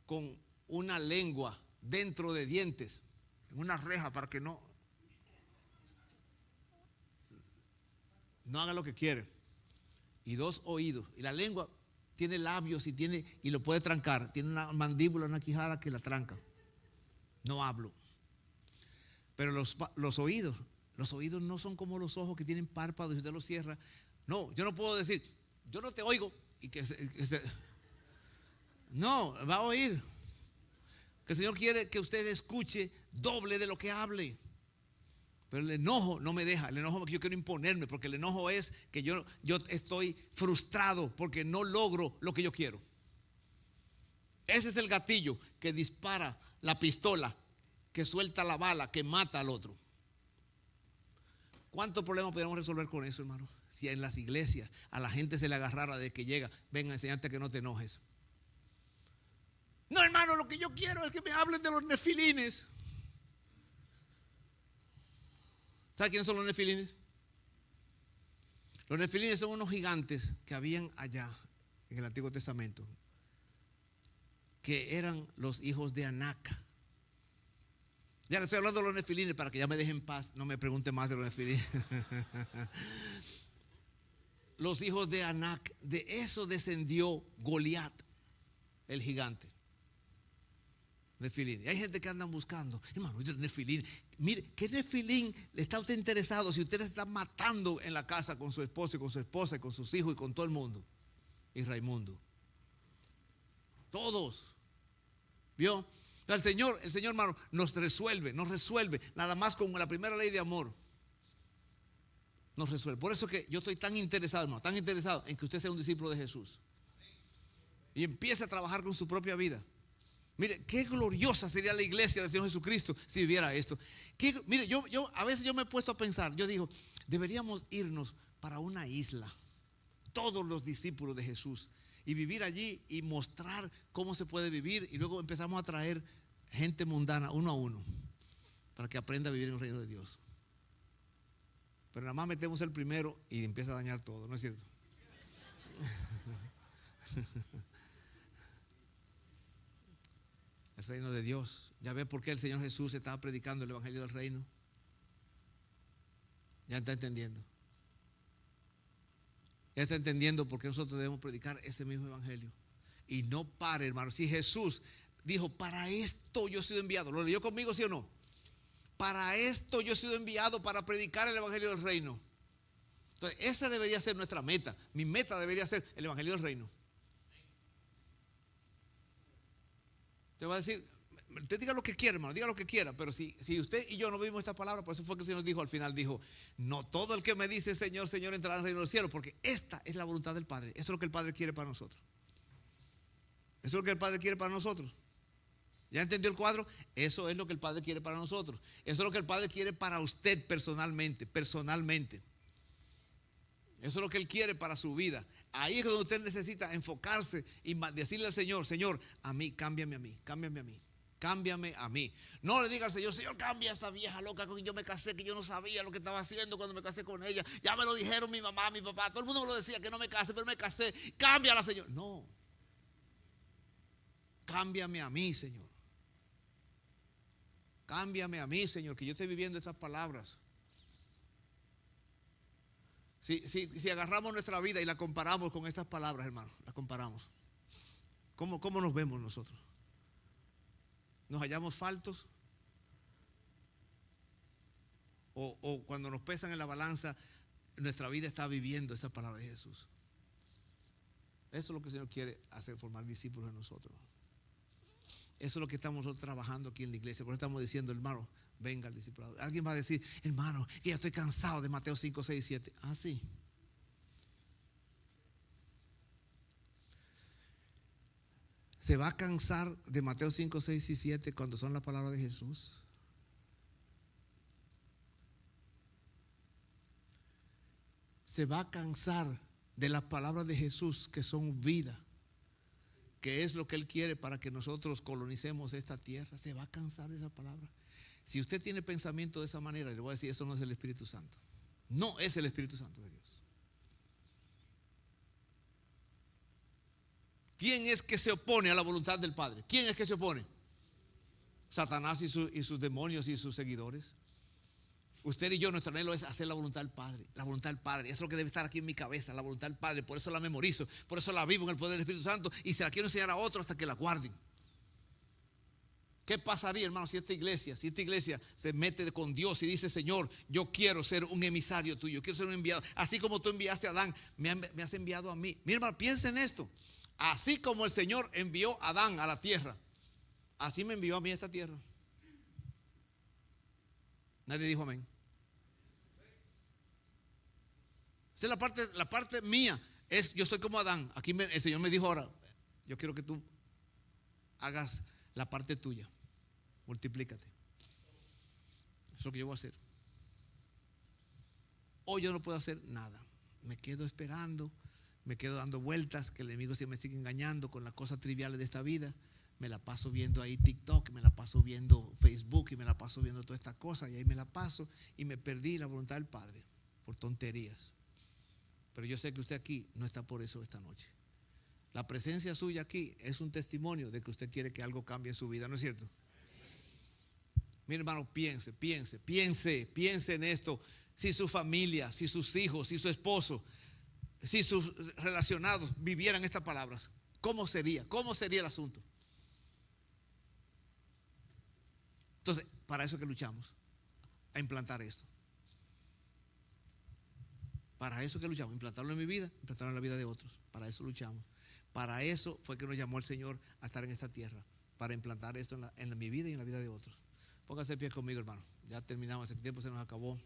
con una lengua dentro de dientes, en una reja para que no haga lo que quiere, y 2 oídos, y la lengua tiene labios y lo puede trancar, tiene una mandíbula, una quijada que la tranca. No hablo. Pero los oídos no son como los ojos que tienen párpados y usted los cierra. No, yo no puedo decir, yo no te oigo y no, va a oír. Que el Señor quiere que usted escuche doble de lo que hable. Pero el enojo no me deja. El enojo, yo quiero imponerme, porque el enojo es que yo estoy frustrado porque no logro lo que yo quiero. Ese es el gatillo que dispara la pistola, que suelta la bala, que mata al otro. ¿Cuántos problemas podemos resolver con eso, hermano? Si en las iglesias a la gente se le agarrara de que llega, venga a enseñarte que no te enojes. No, hermano, lo que yo quiero es que me hablen de los nefilines. ¿Sabe quiénes son los nefilines? Los nefilines son unos gigantes que habían allá en el Antiguo Testamento, que eran los hijos de Anac. Ya le estoy hablando de los nefilines para que ya me dejen en paz, no me pregunte más de los nefilines. Los hijos de Anac, de eso descendió Goliat, el gigante. Nefilín. Y hay gente que andan buscando, hermano, nefilín. Mire, ¿qué nefilín está usted interesado si usted está matando en la casa con su esposo y con su esposa y con sus hijos y con todo el mundo? Y Raimundo. Todos. ¿Vio? El Señor, hermano, nos resuelve, nada más con la primera ley de amor. Nos resuelve. Por eso que yo estoy tan interesado, hermano, en que usted sea un discípulo de Jesús. Y empiece a trabajar con su propia vida. Mire, qué gloriosa sería la iglesia del Señor Jesucristo si viviera esto. Mire, yo a veces yo me he puesto a pensar, yo digo, deberíamos irnos para una isla, todos los discípulos de Jesús, y vivir allí y mostrar cómo se puede vivir, y luego empezamos a traer gente mundana uno a uno para que aprenda a vivir en el reino de Dios. Pero nada más metemos el primero y empieza a dañar todo, ¿no es cierto? El reino de Dios. Ya ve por qué el Señor Jesús estaba predicando el evangelio del reino. Ya está entendiendo. Ya está entendiendo por qué nosotros debemos predicar ese mismo evangelio. Y no pare, hermano. Si Jesús dijo, para esto yo he sido enviado, ¿lo leyó conmigo, sí o no? Para esto yo he sido enviado, para predicar el evangelio del reino. Entonces esa debería ser nuestra meta. Mi meta debería ser el evangelio del reino. Te va a decir, usted diga lo que quiera, hermano, diga lo que quiera. Pero si usted y yo no vimos esta palabra, por eso fue que el Señor dijo al final, dijo, no todo el que me dice Señor, Señor entrará en el reino del cielo, porque esta es la voluntad del Padre. Eso es lo que el Padre quiere para nosotros. Eso es lo que el Padre quiere para nosotros. ¿Ya entendió el cuadro? Eso es lo que el Padre quiere para nosotros. Eso es lo que el Padre quiere para usted personalmente. Eso es lo que Él quiere para su vida. Ahí es donde usted necesita enfocarse y decirle al Señor, Señor, a mí, cámbiame a mí. Cámbiame a mí. No le diga al Señor, Señor, cambia a esa vieja loca con quien yo me casé, que yo no sabía lo que estaba haciendo cuando me casé con ella. Ya me lo dijeron mi mamá, mi papá, todo el mundo me lo decía que no me case, pero me casé. Cámbiala, Señor. No. Cámbiame a mí, Señor. Cámbiame a mí, Señor, que yo esté viviendo estas palabras. Si agarramos nuestra vida y la comparamos con estas palabras, hermano, la comparamos. ¿Cómo nos vemos nosotros? ¿Nos hallamos faltos? O cuando nos pesan en la balanza, nuestra vida está viviendo esa palabra de Jesús. Eso es lo que el Señor quiere hacer, formar discípulos de nosotros. Eso es lo que estamos nosotros trabajando aquí en la iglesia. Por eso estamos diciendo, hermano, venga al discipulado. Alguien va a decir, hermano, que ya estoy cansado de Mateo 5, 6 y 7. Ah, sí. ¿Se va a cansar de Mateo 5, 6 y 7 cuando son las palabras de Jesús? ¿Se va a cansar de las palabras de Jesús que son vida? Que es lo que Él quiere para que nosotros colonicemos esta tierra. ¿Se va a cansar de esa palabra? Si usted tiene pensamiento de esa manera, le voy a decir, eso no es el Espíritu Santo. No es el Espíritu Santo de Dios. ¿Quién es que se opone a la voluntad del Padre? ¿Quién es que se opone? Satanás y sus demonios y sus seguidores. Usted y yo, nuestro anhelo es hacer la voluntad del Padre. La voluntad del Padre, eso es lo que debe estar aquí en mi cabeza, la voluntad del Padre. Por eso la memorizo, por eso la vivo en el poder del Espíritu Santo y se la quiero enseñar a otros hasta que la guarden. ¿Qué pasaría, hermano, si esta iglesia se mete con Dios y dice, Señor, yo quiero ser un emisario tuyo, quiero ser un enviado, así como tú enviaste a Adán, me has enviado a mí? Mira, hermano, piensa en esto. Así como el Señor envió a Adán a la tierra, así me envió a mí a esta tierra. Nadie dijo amén. Esa es la parte mía. Yo soy como Adán. Aquí el Señor me dijo ahora, yo quiero que tú hagas la parte tuya. Multiplícate. Eso es lo que yo voy a hacer. Hoy yo no puedo hacer nada. Me quedo esperando, me quedo dando vueltas, que el enemigo se me sigue engañando con las cosas triviales de esta vida. Me la paso viendo ahí TikTok, me la paso viendo Facebook y me la paso viendo todas estas cosas, y ahí me la paso y me perdí la voluntad del Padre por tonterías. Pero yo sé que usted aquí no está por eso esta noche. La presencia suya aquí es un testimonio de que usted quiere que algo cambie en su vida, ¿no es cierto? Mire, hermano, piense en esto. Si su familia, si sus hijos, si su esposo, si sus relacionados vivieran estas palabras, ¿cómo sería? ¿Cómo sería el asunto? Entonces, para eso es que luchamos, a implantar esto. Para eso es que luchamos, implantarlo en mi vida, implantarlo en la vida de otros. Para eso luchamos. Para eso fue que nos llamó el Señor a estar en esta tierra, para implantar esto en mi vida y en la vida de otros. Póngase de pie conmigo, hermano. Ya terminamos, el tiempo se nos acabó.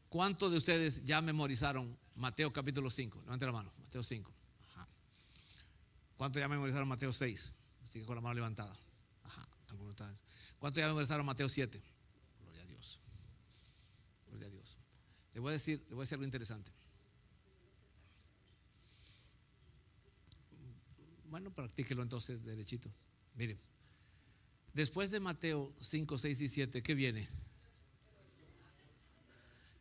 ¿Cuántos de ustedes ya memorizaron Mateo capítulo 5? Levante la mano, Mateo 5. Ajá. ¿Cuántos ya memorizaron Mateo 6? Sigue con la mano levantada. Ajá. ¿Cuántos ya memorizaron Mateo 7? Gloria a Dios. Gloria a Dios. Le voy a decir algo interesante. Bueno, practíquelo entonces derechito. Miren, después de Mateo 5, 6 y 7, ¿qué viene?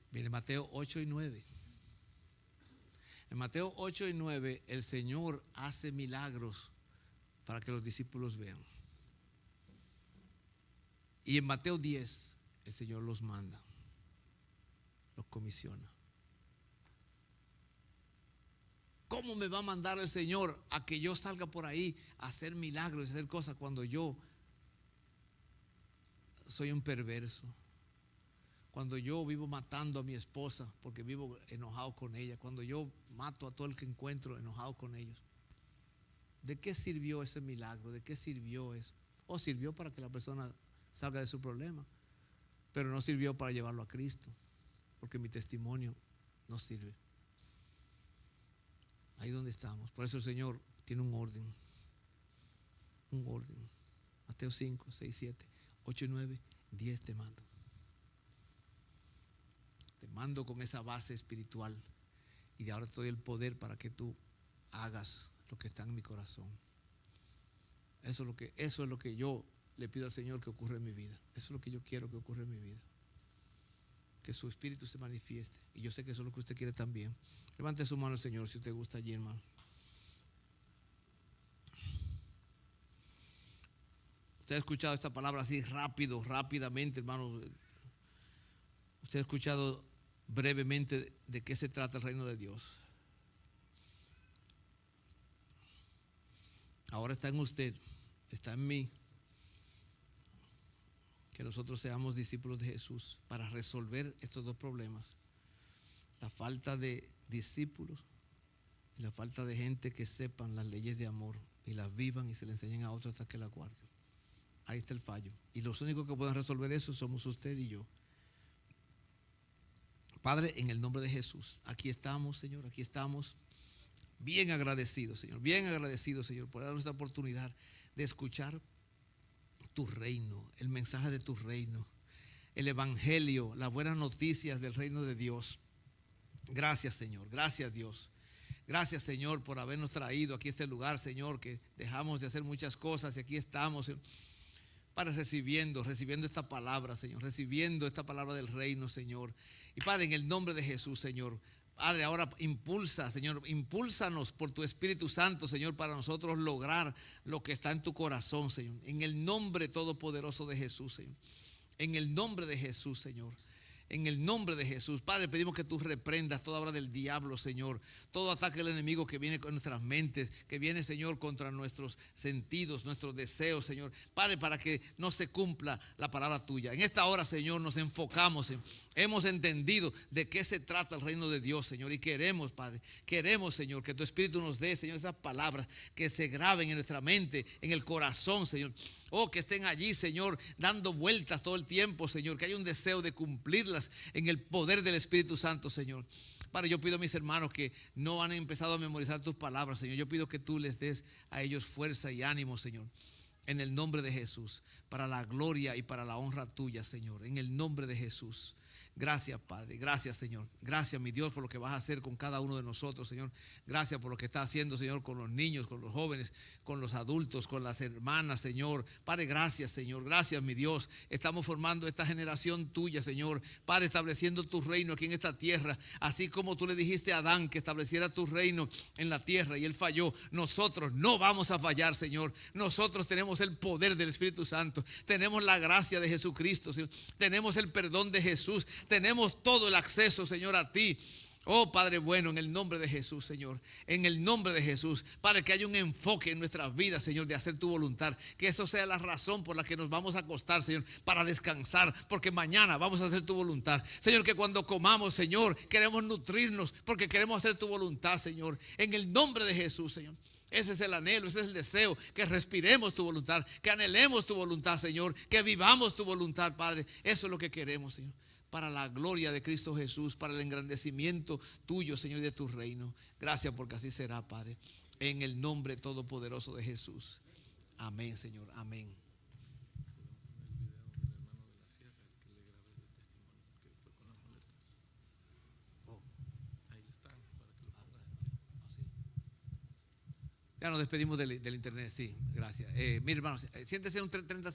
Viene Mateo 8 y 9. En Mateo 8 y 9 el Señor hace milagros para que los discípulos vean. Y en Mateo 10 el Señor los manda, los comisiona. ¿Cómo me va a mandar el Señor a que yo salga por ahí a hacer milagros, a hacer cosas cuando yo soy un perverso? Cuando yo vivo matando a mi esposa porque vivo enojado con ella, cuando yo mato a todo el que encuentro enojado con ellos. ¿De qué sirvió ese milagro? ¿De qué sirvió eso? O sirvió para que la persona salga de su problema, pero no sirvió para llevarlo a Cristo, porque mi testimonio no sirve. Ahí donde estamos. Por eso el Señor tiene un orden. Un orden. Mateo 5, 6, 7, 8 y 9, 10 te mando. Te mando con esa base espiritual. Y de ahora te doy el poder para que tú hagas lo que está en mi corazón. Eso es lo que yo le pido al Señor que ocurra en mi vida. Eso es lo que yo quiero que ocurra en mi vida. Que su espíritu se manifieste. Y yo sé que eso es lo que usted quiere también. Levante su mano al Señor si usted gusta allí, hermano. Usted ha escuchado esta palabra así rápidamente, hermano. Usted ha escuchado brevemente de qué se trata el reino de Dios. Ahora está en usted, está en mí. que nosotros seamos discípulos de Jesús para resolver estos dos problemas: la falta de discípulos y la falta de gente que sepan las leyes de amor y las vivan y se le enseñen a otros hasta que la guarden. Ahí está el fallo. Y los únicos que pueden resolver eso somos usted y yo. Padre, en el nombre de Jesús, aquí estamos, Señor, aquí estamos bien agradecidos, Señor, por darnos esta oportunidad de escuchar tu reino, el mensaje de tu reino, el evangelio, las buenas noticias del reino de Dios. Gracias, Señor, gracias, Dios. Gracias, Señor, por habernos traído aquí a este lugar, Señor, que dejamos de hacer muchas cosas y aquí estamos, Padre, recibiendo esta palabra, Señor, recibiendo esta palabra del reino, Señor. Y Padre, en el nombre de Jesús, Señor, Padre, ahora impulsa, Señor, impúlsanos por tu Espíritu Santo, Señor, para nosotros lograr lo que está en tu corazón, Señor. En el nombre todopoderoso de Jesús, Señor. En el nombre de Jesús, Señor. En el nombre de Jesús, Padre, pedimos que tú reprendas toda obra del diablo, Señor. Todo ataque del enemigo que viene con nuestras mentes, que viene, Señor, contra nuestros sentidos, nuestros deseos, Señor. Padre, para que no se cumpla la palabra tuya. En esta hora, Señor, nos enfocamos hemos entendido de qué se trata el reino de Dios, Señor. Y queremos, Padre, Señor, que tu Espíritu nos dé, Señor, esas palabras que se graben en nuestra mente, en el corazón, Señor. Oh, que estén allí, Señor, dando vueltas todo el tiempo, Señor. Que haya un deseo de cumplirlas en el poder del Espíritu Santo, Señor. Padre, yo pido a mis hermanos que no han empezado a memorizar tus palabras, Señor. Yo pido que tú les des a ellos fuerza y ánimo, Señor. En el nombre de Jesús, para la gloria y para la honra tuya, Señor. En el nombre de Jesús. Gracias, Padre, gracias, Señor. Gracias, mi Dios, por lo que vas a hacer con cada uno de nosotros, Señor. Gracias por lo que estás haciendo, Señor, con los niños, con los jóvenes, con los adultos, con las hermanas, Señor. Padre, gracias, Señor. Gracias, mi Dios. Estamos formando esta generación tuya, Señor. Padre, estableciendo tu reino aquí en esta tierra. Así como tú le dijiste a Adán que estableciera tu reino en la tierra y él falló. Nosotros no vamos a fallar, Señor. Nosotros tenemos el poder del Espíritu Santo. Tenemos la gracia de Jesucristo, Señor. Tenemos el perdón de Jesús. Tenemos todo el acceso, Señor, a ti. Oh, Padre bueno, en el nombre de Jesús, Señor. En el nombre de Jesús. Padre, que haya un enfoque en nuestras vidas, Señor, de hacer tu voluntad. Que eso sea la razón por la que nos vamos a acostar, Señor, para descansar. Porque mañana vamos a hacer tu voluntad. Señor, que cuando comamos, Señor, queremos nutrirnos porque queremos hacer tu voluntad, Señor. En el nombre de Jesús, Señor. Ese es el anhelo, ese es el deseo, que respiremos tu voluntad, que anhelemos tu voluntad, Señor, que vivamos tu voluntad, Padre. Eso es lo que queremos, Señor. Para la gloria de Cristo Jesús, para el engrandecimiento tuyo, Señor, y de tu reino. Gracias porque así será, Padre. En el nombre todopoderoso de Jesús. Amén, Señor. Amén. Ya nos despedimos del internet, sí, gracias. Mire, hermanos, siéntese un 30 segundos.